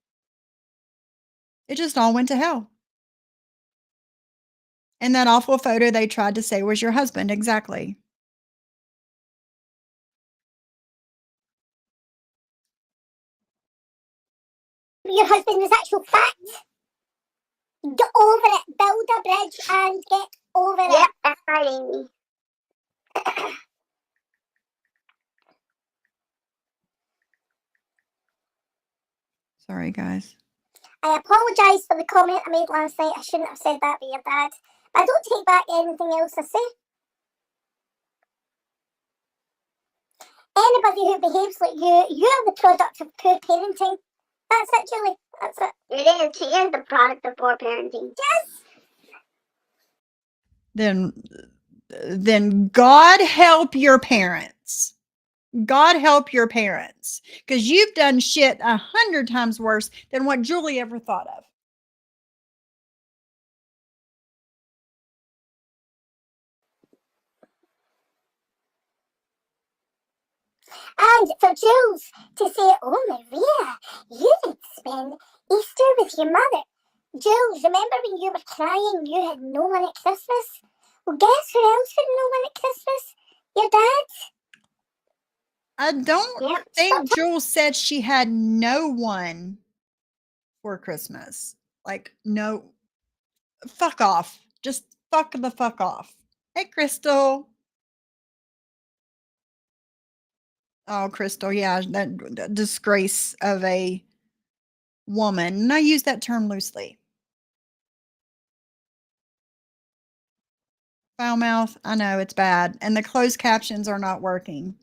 It just all went to hell. And that awful photo they tried to say was your husband, exactly. Your husband was actual fact. Get over it. Build a bridge and get over it. Yep, that's right, Amy. Sorry, guys. I apologise for the comment I made last night. I shouldn't have said that about your dad. But I don't take back anything else I say. Anybody who behaves like you are the product of poor parenting. That's it, Julie. That's it. It is. She is the product of poor parenting. Yes. Then God help your parents. God help your parents, because you've done shit 100 times worse than what Julie ever thought of. And for Jules to say, oh, Maria, you didn't spend Easter with your mother. Jules, remember when you were crying you had no one at Christmas? Well, guess who else had no one at Christmas? Your dad. I don't think Jules said she had no one for Christmas. Like, no. Fuck off. Just fuck the fuck off. Hey, Crystal. Oh, Crystal, yeah, that disgrace of a woman. And I use that term loosely. Foul mouth, I know it's bad. And the closed captions are not working.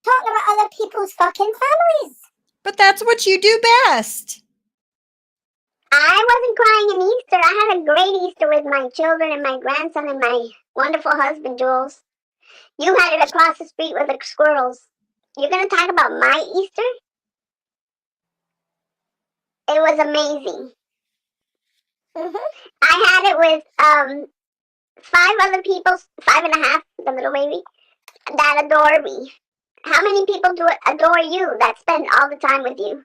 Talking about other people's fucking families. But that's what you do best. I wasn't crying in Easter. I had a great Easter with my children and my grandson and my wonderful husband, Jules. You had it across the street with the squirrels. You're going to talk about my Easter? It was amazing. I had it with 5 other people, 5.5, the little baby, that adore me. How many people do adore you that spend all the time with you?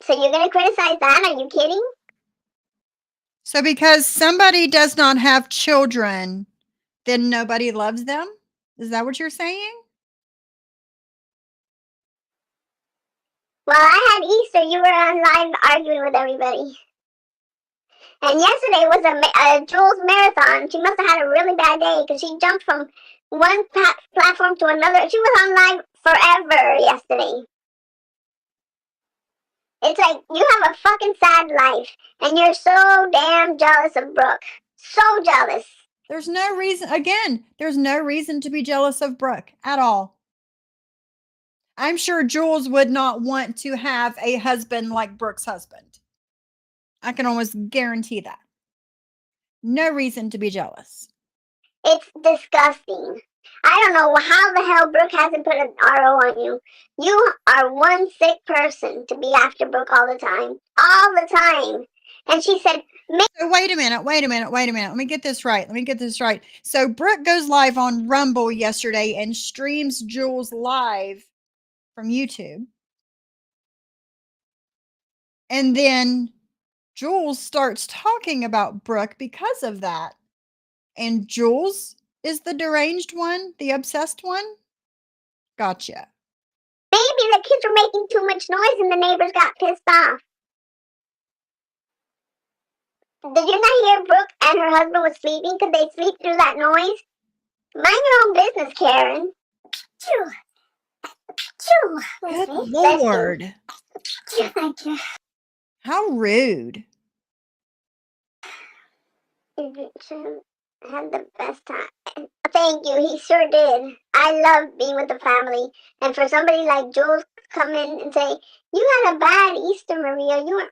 So you're going to criticize that? Are you kidding? So because somebody does not have children, then nobody loves them? Is that what you're saying? Well, I had Easter. You were on live arguing with everybody. And yesterday was a Jules marathon. She must have had a really bad day because she jumped from one platform to another. She was on live forever yesterday. It's like you have a fucking sad life and you're so damn jealous of Brooke. So jealous. There's no reason, again, there's no reason to be jealous of Brooke at all. I'm sure Jules would not want to have a husband like Brooke's husband. I can almost guarantee that. No reason to be jealous. It's disgusting. I don't know how the hell Brooke hasn't put an RO on you. You are one sick person to be after Brooke all the time. All the time. And she said, So wait a minute. Let me get this right. So Brooke goes live on Rumble yesterday and streams Jules live from YouTube. And then Jules starts talking about Brooke because of that. And Jules is the deranged one, the obsessed one? Gotcha. maybe the kids were making too much noise and the neighbors got pissed off. Did you not hear Brooke and her husband was sleeping? Could they sleep through that noise? Mind your own business, Karen. Good Lord. Thank you. How rude. Had the best time. Thank you, he sure did. I love being with the family. And for somebody like Jules to come in and say, you had a bad Easter, Maria. You were...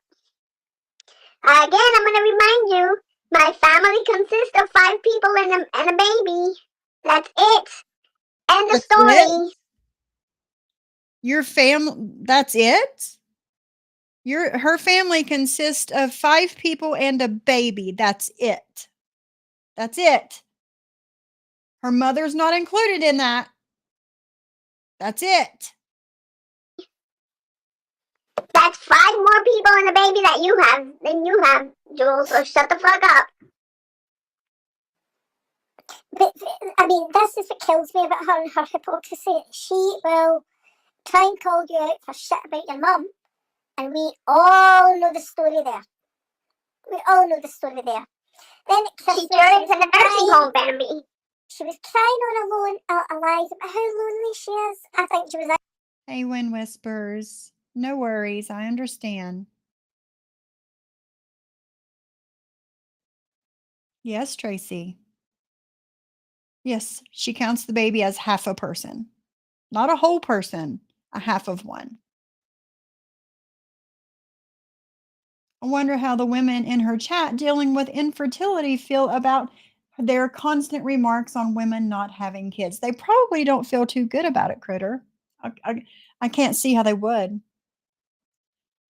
Again, I'm going to remind you, my family consists of 5 people and a baby. That's it. End of story. It? Your family, that's it? Her family consists of 5 people and a baby. That's it. That's it. Her mother's not included in that. That's it. That's 5 more people and a baby than you have, Jules. So shut the fuck up. But, I mean, this is what kills me about her and her hypocrisy. She will try and call you out for shit about your mum, and we all know the story there. Then at Christmas, She turned into the nursing home family. she was crying on alive about how lonely she is. I think she was. Hey, Wind Whispers. No worries. I understand. Yes, Tracy. Yes, she counts the baby as half a person. Not a whole person, a half of one. I wonder how the women in her chat dealing with infertility feel about their constant remarks on women not having kids. They probably don't feel too good about it, Critter. I can't see how they would.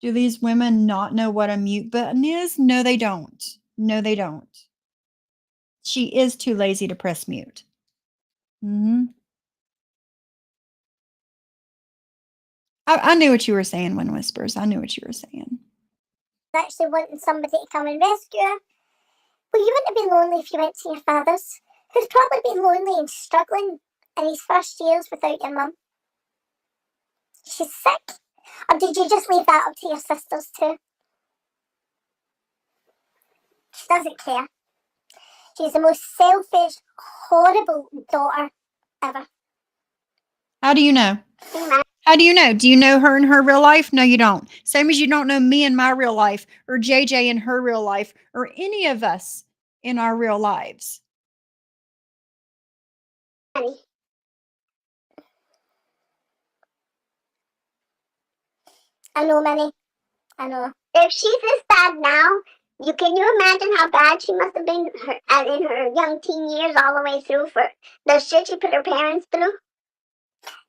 Do these women not know what a mute button is? No, they don't. No, they don't. She is too lazy to press mute. I knew what you were saying, Wind Whispers. I knew what you were saying. Actually wanting somebody to come and rescue her. Well, you wouldn't have been lonely if you went to your father's, who's probably been lonely and struggling in his first years without your mum. She's sick. Or did you just leave that up to your sisters too? She doesn't care. She's the most selfish, horrible daughter ever. How do you know? How do you know? Do you know her in her real life? No, you don't. Same as you don't know me in my real life, or JJ in her real life, or any of us in our real lives. I know, Minnie. I know. If she's this bad now, Can you imagine how bad she must have been in her young teen years all the way through for the shit she put her parents through?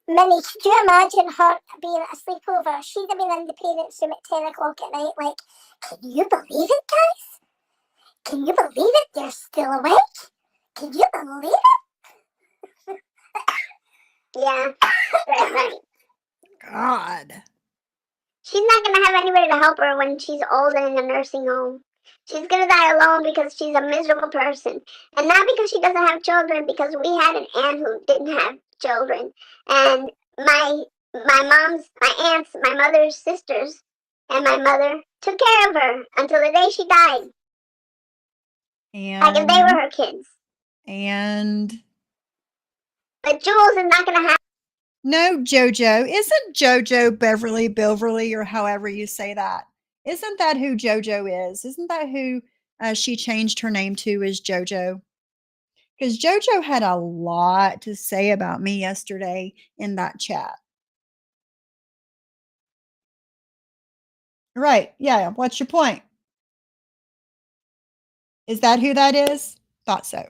Minnie, could you imagine her being at a sleepover? She'd have been in the parents' room at 10 o'clock at night, like, can you believe it, guys? Can you believe it? They're still awake? Can you believe it? Yeah, right. God. She's not going to have anybody to help her when she's old and in a nursing home. She's going to die alone because she's a miserable person. And not because she doesn't have children, because we had an aunt who didn't have children. And my aunts, my mother's sisters, and my mother took care of her until the day she died. Like if they were her kids. But Jules is not going to have. No, JoJo. Isn't JoJo Beverly, or however you say that? Isn't that who JoJo is? Isn't that who she changed her name to, is JoJo? Because JoJo had a lot to say about me yesterday in that chat. Right. Yeah. What's your point? Is that who that is? Thought so.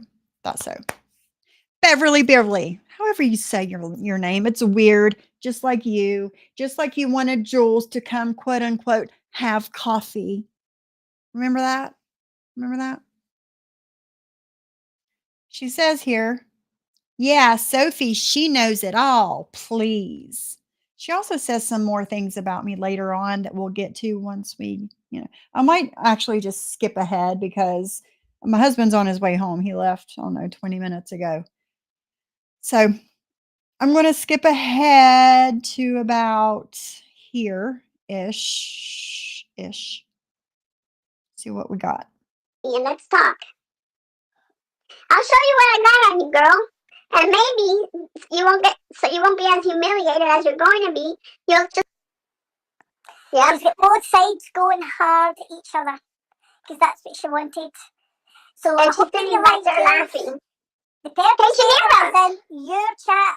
Beverly, however you say your name, it's weird. Just like you wanted Jules to come, quote unquote, have coffee. Remember that? She says here, yeah, Sophie, she knows it all. Please. She also says some more things about me later on that we'll get to once we, I might actually just skip ahead because my husband's on his way home. He left, I don't know, 20 minutes ago. So I'm going to skip ahead to about here-ish. See what we got. And let's talk. I'll show you what I got on you, girl. And maybe you won't be as humiliated as you're going to be. You'll just. Yeah. She's got both sides going hard at each other. Because that's what she wanted. So and she's sitting right there laughing. The perpetrator was in your chat.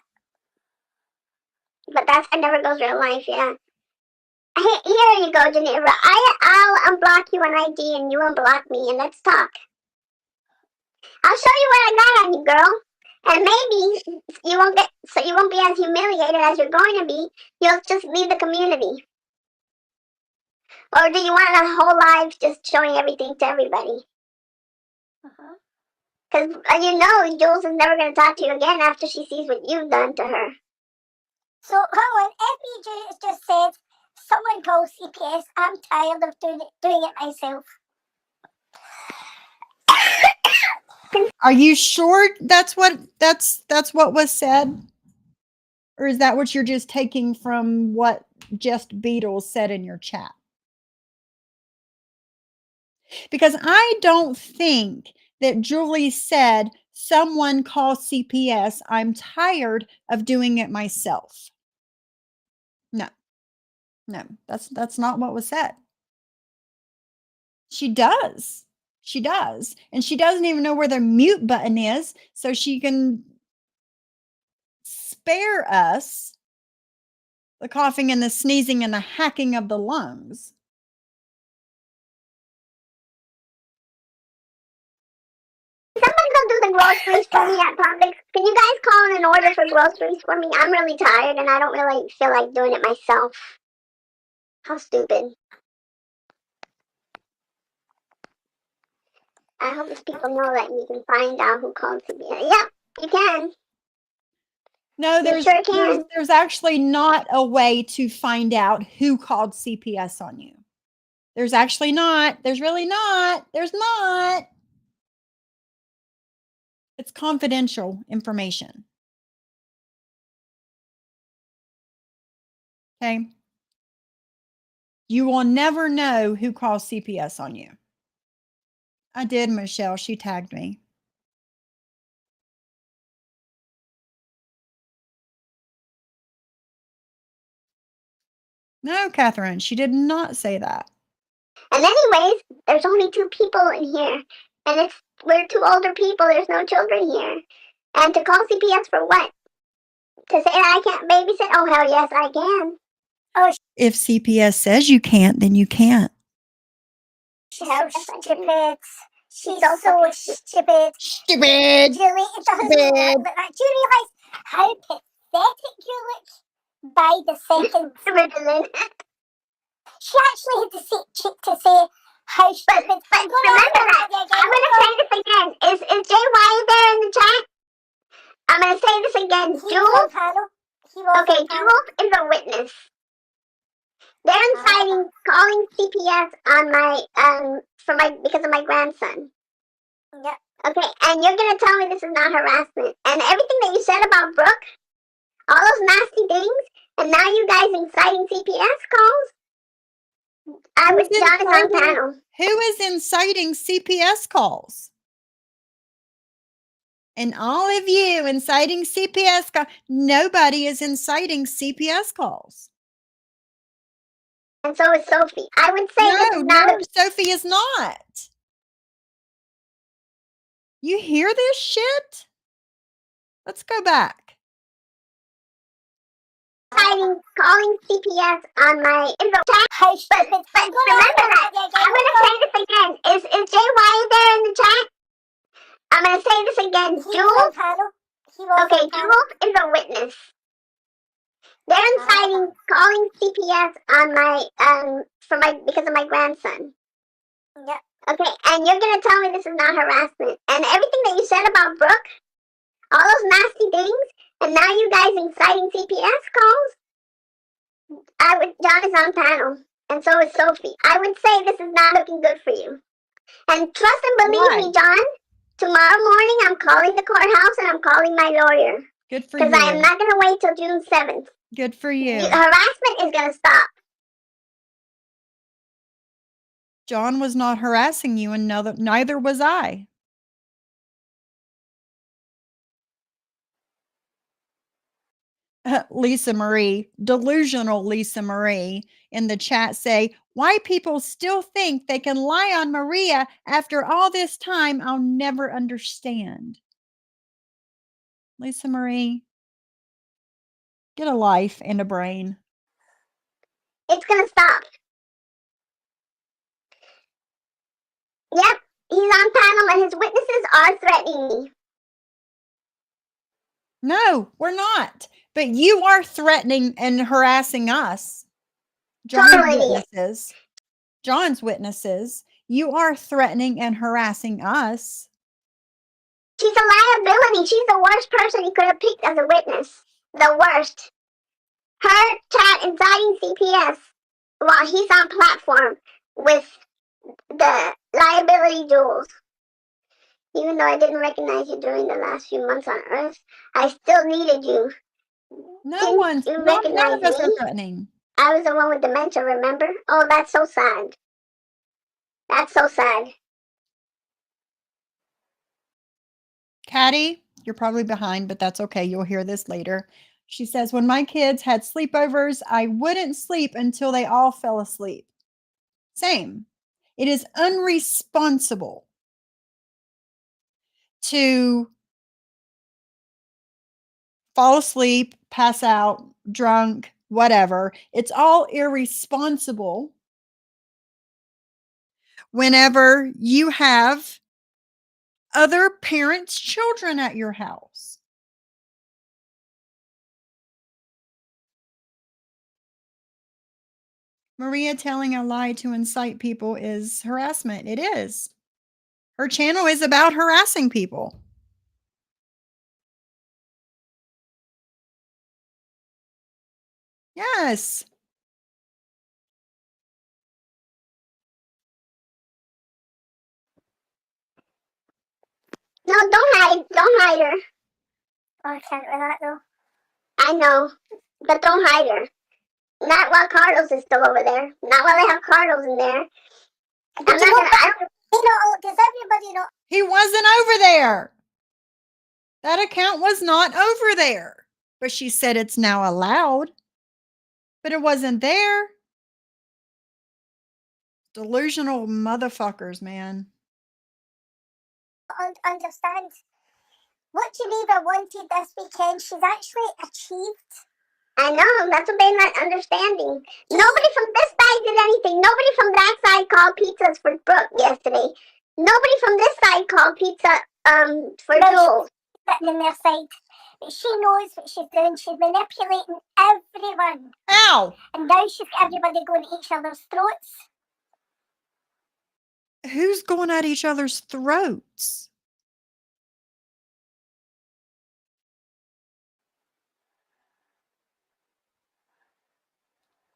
But that never goes real life, yeah. Here you go, Geneva. I'll unblock you on ID and you unblock me and let's talk. I'll show you what I got on you, girl. And maybe you won't be as humiliated as you're going to be. You'll just leave the community. Or do you want a whole life just showing everything to everybody? Because Jules is never going to talk to you again after she sees what you've done to her. So, hang on, FBJ has just said, someone call CPS, I'm tired of doing it myself. Are you sure that's what was said? Or is that what you're just taking from what Just Beatles said in your chat? Because I don't think that Julie said, someone call CPS, I'm tired of doing it myself. No, that's not what was said. She does. And she doesn't even know where the mute button is, so she can spare us the coughing and the sneezing and the hacking of the lungs. Somebody go do the groceries for me at Publix. Can you guys call in an order for groceries for me? I'm really tired and I don't really feel like doing it myself. How stupid. I hope these people know that you can find out who called CPS. Yep, you can. No, there's actually not a way to find out who called CPS on you. There's actually not. There's really not. There's not. It's confidential information. Okay? You will never know who called CPS on you. I did, Michelle. She tagged me. No, Catherine, she did not say that. And anyways, there's only 2 people in here. And we're 2 older people. There's no children here. And to call CPS for what? To say that I can't babysit? Oh, hell yes, I can. If CPS says you can't, then you can't. She's so stupid. She's so stupid. Stupid. Julie, it doesn't look like that. Do you realise how pathetic you look by the second? She actually had the cheek to say how stupid. But remember that. I'm going to say this again. Is Jay Wyatt there in the chat? I'm going to say this again. Jules. Okay, Jules is a witness. They're inciting calling CPS on because of my grandson. Yep. Okay, and you're gonna tell me this is not harassment. And everything that you said about Brooke, all those nasty things, and now you guys inciting CPS calls? I was John is on panel. Who is inciting CPS calls? And all of you inciting CPS calls. Nobody is inciting CPS calls. And so is Sophie. I would say this is not Sophie is not. You hear this shit? Let's go back. Calling CPS on my chat. But remember that. I'm going to say this again. Is Jay Wyatt there in the chat? I'm going to say this again. Jules. Okay, Jules is a witness. They're inciting calling CPS on because of my grandson. Yep. Okay, and you're gonna tell me this is not harassment. And everything that you said about Brooke, all those nasty things, and now you guys inciting CPS calls? John is on panel, and so is Sophie. I would say this is not looking good for you. And trust and believe me, John, tomorrow morning I'm calling the courthouse and I'm calling my lawyer. Good for you. Because I am not gonna wait till June 7th. Good for you. Harassment is gonna stop. John was not harassing you, and neither was I. Lisa Marie, delusional Lisa Marie, in the chat say, why people still think they can lie on Maria after all this time, I'll never understand. Lisa Marie, get a life and a brain. It's gonna stop. Yep, he's on panel and his witnesses are threatening me. No, we're not. But you are threatening and harassing us. John's witnesses. You are threatening and harassing us. She's a liability. She's the worst person he could have picked as a witness. The worst. Her chat inciting CPS while he's on platform with the liability Jules. Even though I didn't recognize you during the last few months on Earth, I still needed you. None of us are threatening. I was the one with dementia, remember? Oh, that's so sad. That's so sad. Caddy, you're probably behind, but that's okay. You'll hear this later. She says, when my kids had sleepovers, I wouldn't sleep until they all fell asleep. Same. It is unresponsible to fall asleep, pass out, drunk, whatever. It's all irresponsible whenever you have other parents' children at your house. Maria telling a lie to incite people is harassment. It is. Her channel is about harassing people. Yes. No, don't hide her. Oh, I can't with that though. I know, but don't hide her. Not while Carlos is still over there. Not while they have Carlos in there. Does everybody know? He wasn't over there. That account was not over there. But she said it's now allowed. But it wasn't there. Delusional motherfuckers, man. Understand what Geneva wanted this weekend, she's actually achieved. I know, that's what they're not understanding. Nobody from this side side did anything. Nobody from that side called pizzas for Brooke yesterday. Nobody from this side called pizza for Jules. Sitting on their side. But she knows what she's doing. She's manipulating everyone. Ow! And now she's got everybody going at each other's throats. Who's going at each other's throats?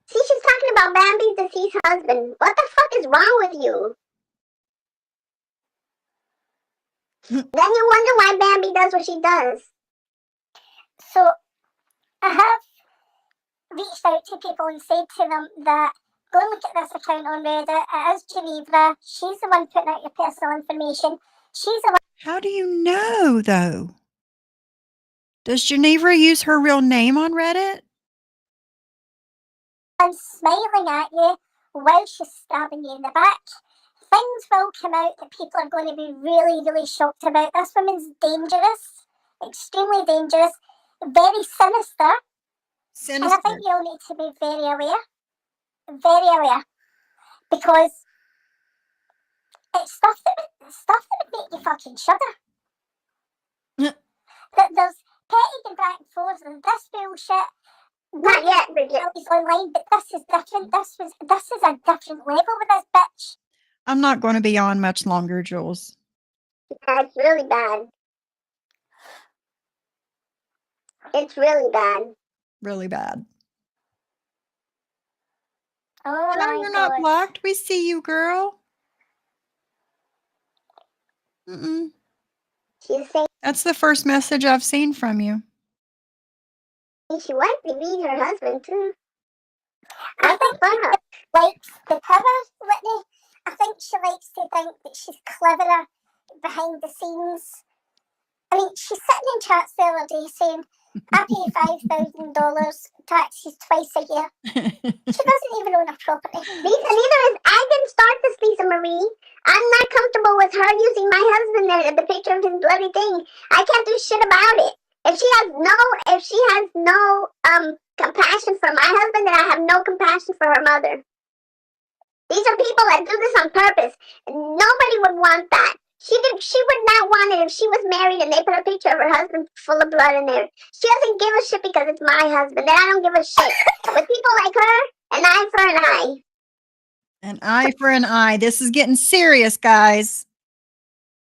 See, she's talking about Bambi's deceased husband. What the fuck is wrong with you? Then you wonder why Bambi does what she does. So I have reached out to people and said to them that go and look at this account on Reddit. It is Geneva. She's the one putting out your personal information. She's the one. How do you know, though? Does Geneva use her real name on Reddit? Smiling at you while she's stabbing you in the back. Things will come out that people are going to be really, really shocked about. This woman's dangerous, extremely dangerous, very sinister. And I think you all need to be very aware, because it's stuff that would make you fucking shudder. That there's petty and back and forth and this bullshit. Not yet, Bridget. It's online, but this is different. This is a different level with this bitch. I'm not going to be on much longer, Jules. Yeah, it's really bad. It's really bad. Really bad. Oh No, my you're not God. blocked. We see you, girl. Mm-mm. She's saying That's the first message I've seen from you. she wants to meet her husband, too. I think she likes the cover, Whitney. I think she likes to think that she's cleverer behind the scenes. I mean, she's sitting in chats the other day saying, I pay $5,000 taxes twice a year. She doesn't even own a property. Lisa, neither is I didn't start this, Lisa Marie. I'm not comfortable with her using my husband there, the picture of his bloody thing. I can't do shit about it. If she has no compassion for my husband, then I have no compassion for her mother. These are people that do this on purpose. Nobody would want that. She would not want it if she was married and they put a picture of her husband full of blood in there. She doesn't give a shit because it's my husband. Then I don't give a shit. With people like her, an eye for an eye. An eye for an eye. This is getting serious, guys.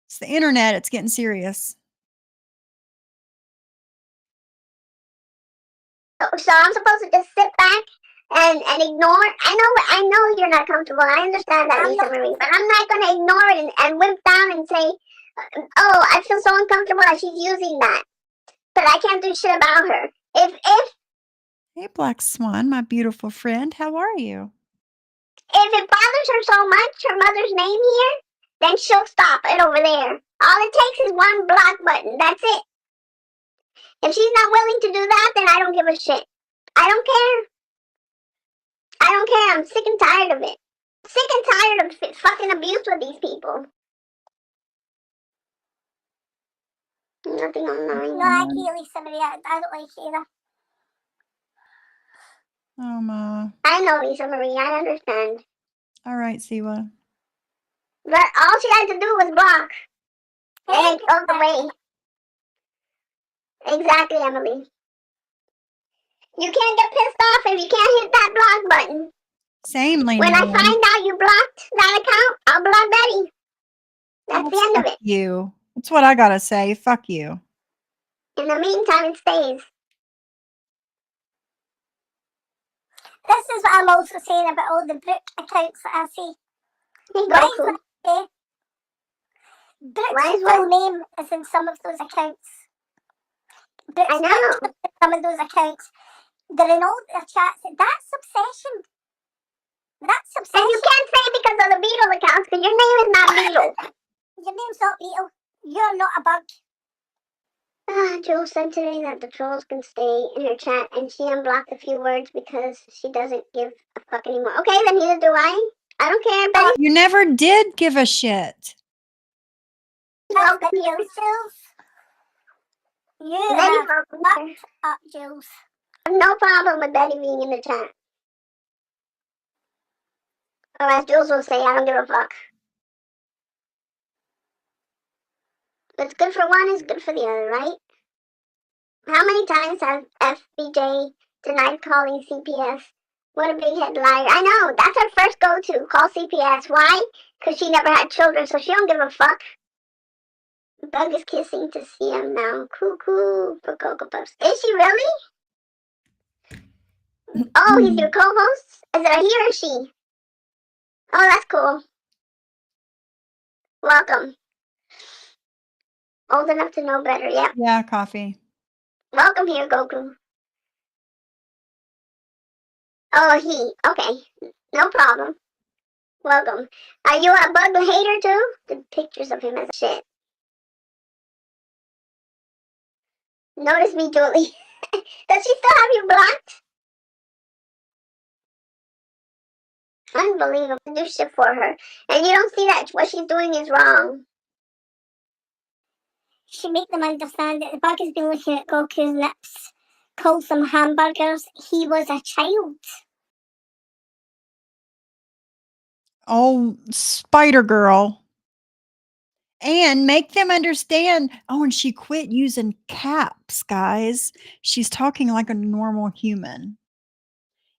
It's the internet. It's getting serious. So I'm supposed to just sit back and ignore. I know you're not comfortable. I understand that, Lisa Marie, but I'm not going to ignore it and whip down and say, oh, I feel so uncomfortable that she's using that. But I can't do shit about her. Hey, Black Swan, my beautiful friend. How are you? If it bothers her so much, her mother's name here, then she'll stop it over there. All it takes is one block button. That's it. If she's not willing to do that, then I don't give a shit. I don't care. I don't care. I'm sick and tired of it. Sick and tired of fucking abuse with these people. Nothing online. No, I can't, Lisa Marie. I don't like it either. Oh, Ma. I know, Lisa Marie. I understand. All right, Siwa. But all she had to do was block. And it goes away. Exactly, Emily. You can't get pissed off if you can't hit that block button. Same, Lady. When I find out you blocked that account, I'll block Betty. That's the end of it. You. That's what I gotta say. Fuck you. In the meantime, it stays. This is what I'm also saying about all the book accounts that I see. Hey, Brooke's Goku. Why is full name is in some of those accounts. Brooke's I know. picture is in some of those accounts. They're in all the chats. That's obsession. That's And obsession. you can't say because of the Beetle accounts, because your name is not Beetle. Your name's not Beetle. You're not a bug. Joe said today that the trolls can stay in her chat, and she unblocked a few words because she doesn't give a fuck anymore. Okay, then neither do I. I don't care, Betty. You never did give a shit. That's the Jules. You Betty have mucked up, Jules. I have no problem with Betty being in the chat. Or as Jules will say, I don't give a fuck. What's good for one is good for the other, right? How many times has FBJ denied calling CPS? What a big head liar. I know, that's her first go-to, call CPS. Why? Because she never had children, so she don't give a fuck. Bug is kissing to see him now. Cuckoo for Cocoa Puffs. Is she really? Oh, he's your co-host? Is it a he or she? Oh, that's cool. Welcome. Old enough to know better, yeah. Yeah, coffee. Welcome here, Goku. Oh, he. Okay. No problem. Welcome. Are you a Bug hater too? The pictures of him as shit. Notice me, Julie. Does she still have you blocked? Unbelievable. Do shit for her. And you don't see that what she's doing is wrong. She make them understand that the Bug has been looking at Goku's lips, calls them hamburgers. He was a child. Oh, Spider Girl. And make them understand. Oh, and she quit using caps, guys. She's talking like a normal human.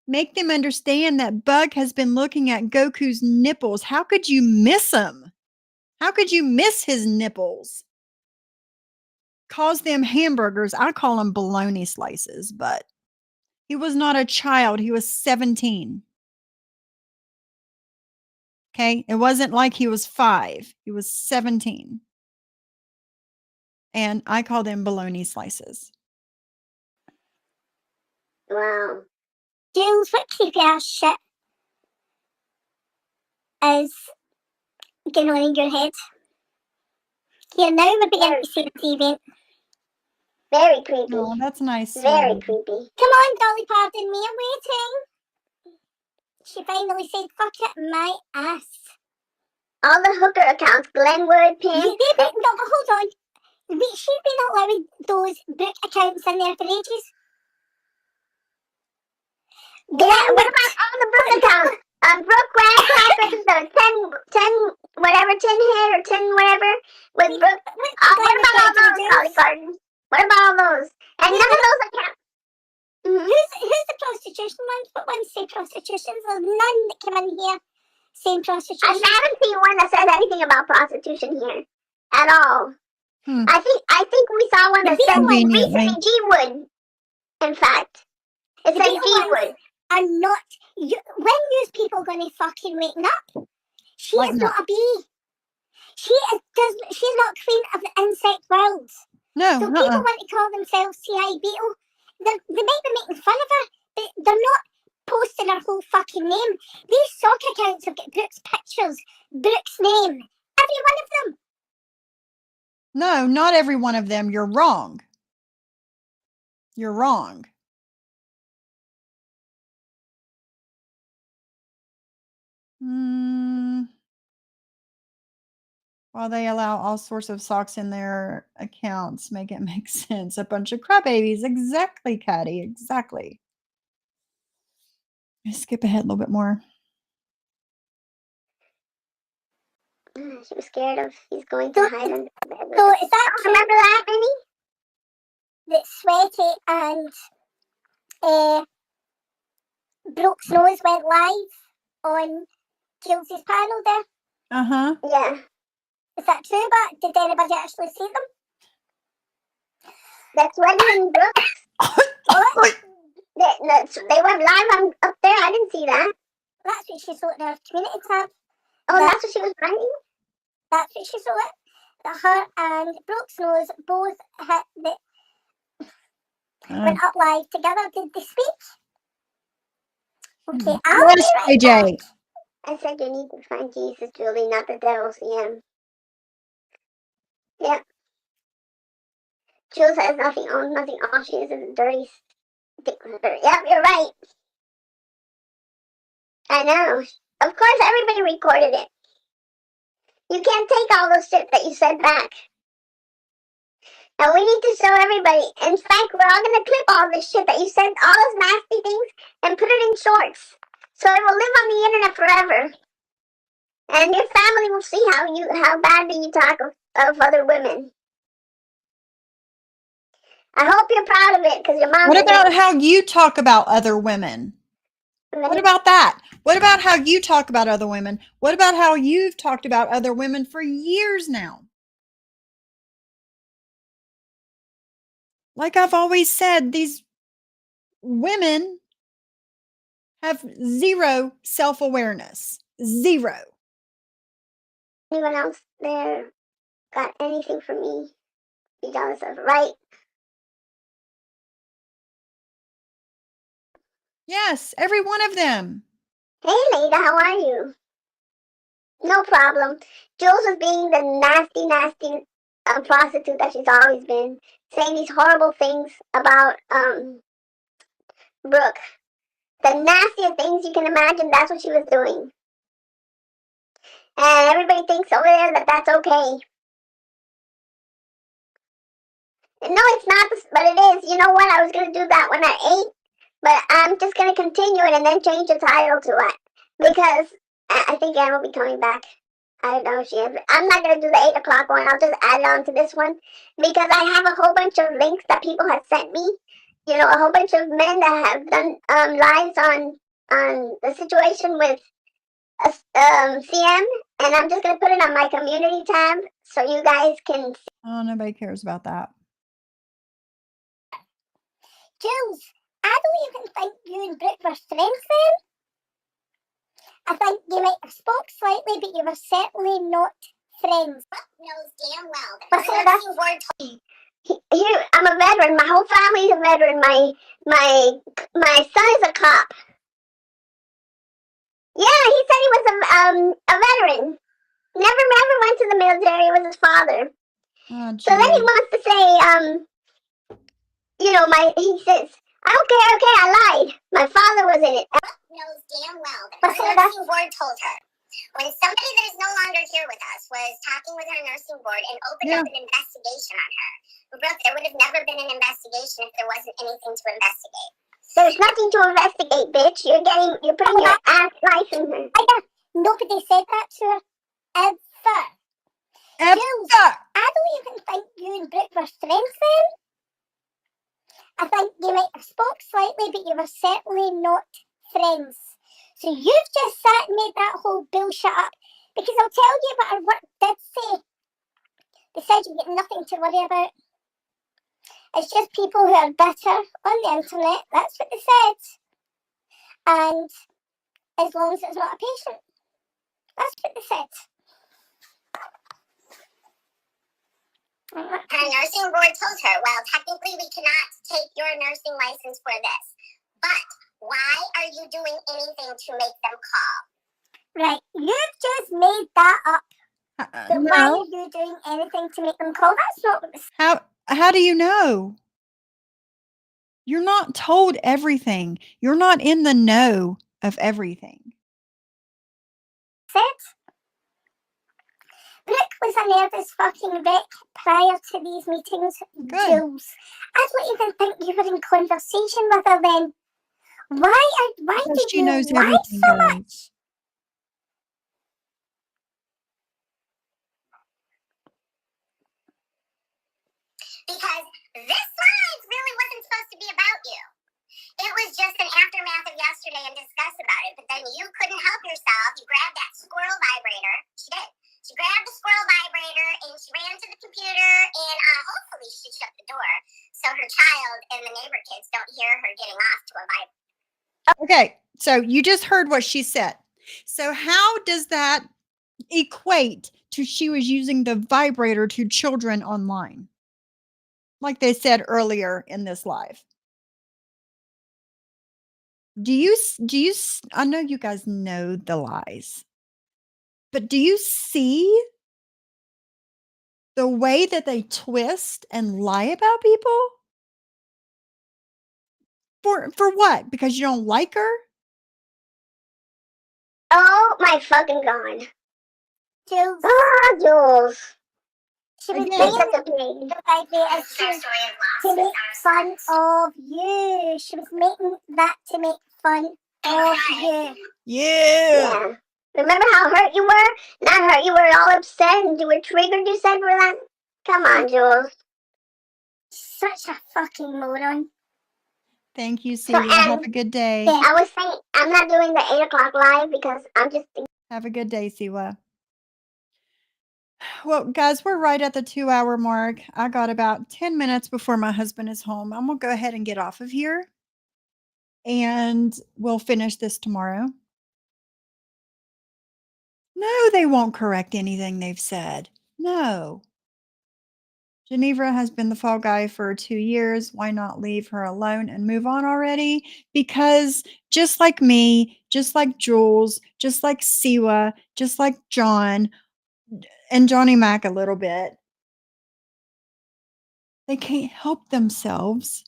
Make them understand that Bug has been looking at Goku's nipples. How could you miss him? How could you miss his nipples? Calls them hamburgers. I call them bologna slices, but he was not a child. He was 17. Okay. It wasn't like he was 5. He was 17. And I call them bologna slices. Wow. Jules, what creepy ass shit is going on in your head? Here, now we're beginning to see the event. Very creepy. Oh, that's nice. Very sweetie. creepy. Come on, Dolly Parton, me, I'm waiting. She finally said, fuck it, my ass. All the hooker accounts, Glenwood, Pam. No, but hold on. She's been allowing those book accounts in there for ages. Yeah, what about all the book accounts? Brooke Radcraft, the 10 whatever, 10 head or 10 whatever, with Brooke. What about all those, Dolly Parton? What about all those? And none of those accounts. Who's the prostitution ones? What ones say prostitutions? There's none that come in here saying prostitution. I haven't seen one that says anything about prostitution here at all. I think we saw one that said recently G-Wood. In fact, it said G-Wood. I'm not. When news people gonna fucking wake up? She is not a bee. She's not queen of the insect world. No. So people want to call themselves CI Beetle. They might be making fun of her, but they're not posting her whole fucking name. These sock accounts have got Brooke's pictures, Brooke's name, every one of them. No, not every one of them. You're wrong. You're wrong. While they allow all sorts of socks in their accounts, make it make sense. A bunch of crybabies. Exactly, Caddy. Exactly. Skip ahead a little bit more. She was scared of he's going to hide under the bed. So is that remember that, Minnie? That Sweaty and Brooke's nose went live on Kelsey's panel there. Yeah. Is that true? But did anybody actually see them? That's Sweaty and Brooke. What? They went live up there. I didn't see that. That's what she saw in her community tab. Oh, that's what she was writing? That's what she saw it. That her and Brooke's nose both went up live together. Did they speak? Okay, I'll be right back. I said you need to find Jesus, Julie, not the devil. See him. Yep. Jules has nothing on, nothing off. She is a dirty stickler. Yep, you're right. I know. Of course, everybody recorded it. You can't take all those shit that you said back. And we need to show everybody. In fact, we're all going to clip all this shit that you said, all those nasty things, and put it in shorts. So it will live on the internet forever. And your family will see how badly you talk of other women. I hope you're proud of it, because your mom. What about how you talk about other women? What about that? What about how you talk about other women? What about how you've talked about other women for years now? Like I've always said, these women have zero self-awareness. Zero. Anyone else there got anything for me? Be jealous of, right? Yes, every one of them. Hey, Leda, how are you? No problem. Jules was being the nasty prostitute that she's always been, saying these horrible things about Brooke. The nastiest things you can imagine, that's what she was doing. And everybody thinks over there that that's okay. No, it's not, but it is. You know what? I was going to do that when I ate, but I'm just going to continue it and then change the title to it. Because I think Anne will be coming back. I don't know if she is. I'm not going to do the 8 o'clock one. I'll just add it on to this one. Because I have a whole bunch of links that people have sent me. You know, a whole bunch of men that have done lives on the situation with CM. And I'm just going to put it on my community tab so you guys can see. Oh, nobody cares about that. Jules, I don't even think you and Brooke were friends then. I think you might have spoke slightly, but you were certainly not friends. Brooke knows damn well that her nursing board told me. I'm a veteran. My whole family's a veteran. My son is a cop. Yeah, he said he was a veteran. Never went to the military. It was his father. Oh, so then he wants to say, you know, he says, I don't care, okay, I lied. My father was in it. Brooke knows damn well that her nursing board told her when somebody that is no longer here with us was talking with her nursing board and opened up an investigation on her. Brooke, there would have never been an investigation if there wasn't anything to investigate. There's nothing to investigate, bitch. You're putting your ass life in her. Nobody said that to her. Ever. Jules, I don't even think you and Brooke were friends then. I think you might have spoke slightly, but you were certainly not friends. So you've just sat and made that whole bullshit up. Because I'll tell you what our work did say. They said you've got nothing to worry about. It's just people who are bitter on the internet. That's what they said. And as long as it's not a patient. That's what they said. Her nursing board told her, well, technically we cannot take your nursing license for this. But why are you doing anything to make them call? Right, you've just made that up. But no. why are you doing anything to make them call? That's not what it's How do you know? You're not told everything. You're not in the know of everything. said. Brooke was a nervous fucking wreck prior to these meetings, Good. Jules. I don't even think you were in conversation with her then. Why Because did she you knows lie everything, so much? guys. Because this live really wasn't supposed to be about you. It was just an aftermath of yesterday and discuss about it, but then you couldn't help yourself. You grabbed that squirrel vibrator. She did. She grabbed the squirrel vibrator and she ran to the computer and hopefully she shut the door so her child and the neighbor kids don't hear her getting off to a vibrator. Okay, so you just heard what she said. So how does that equate to she was using the vibrator to children online? Like they said earlier in this live. Do you I know you guys know the lies, but do you see the way that they twist and lie about people? For what? Because you don't like her? Oh my fucking god. Jules. Jules. She was Again. being Such a pain. the vibrator to make fun of you. She was making that to make fun of you. Yeah. Remember how hurt you were? Not hurt, you were all upset and you were triggered, you said, for that? Come on, Jules. Such a fucking moron. Thank you, So, Celia. Have and a good day. I was saying, I'm not doing the 8 o'clock live because I'm just Have a good day, Siwa. Well, guys, we're right at the 2-hour mark. I got about 10 minutes before my husband is home. I'm going to go ahead and get off of here. And we'll finish this tomorrow. No, they won't correct anything they've said. No. Geneva has been the fall guy for 2 years. Why not leave her alone and move on already? Because just like me, just like Jules, just like Siwa, just like John, and Johnny Mac a little bit, they can't help themselves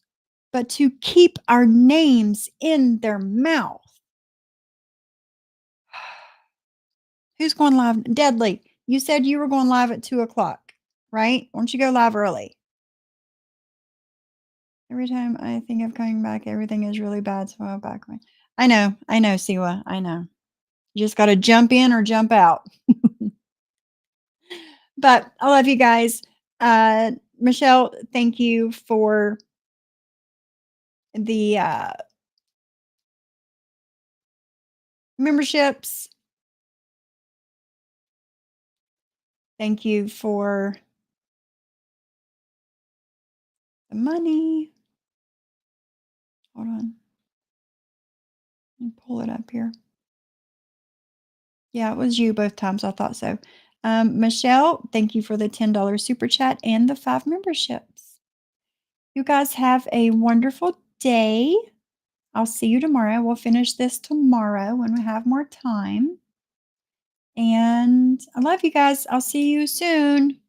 but to keep our names in their mouth. Who's going live? Deadly, you said you were going live at 2 o'clock, right? Why don't you go live early? Every time I think of coming back, everything is really bad, so I'll back away. I know, Siwa, I know. You just got to jump in or jump out. But I love you guys. Michelle, thank you for the memberships. Thank you for the money. Hold on. Let me pull it up here. Yeah, it was you both times. I thought so. Michelle, thank you for the $10 super chat and the 5 memberships. You guys have a wonderful day. I'll see you tomorrow. We'll finish this tomorrow when we have more time. And I love you guys. I'll see you soon.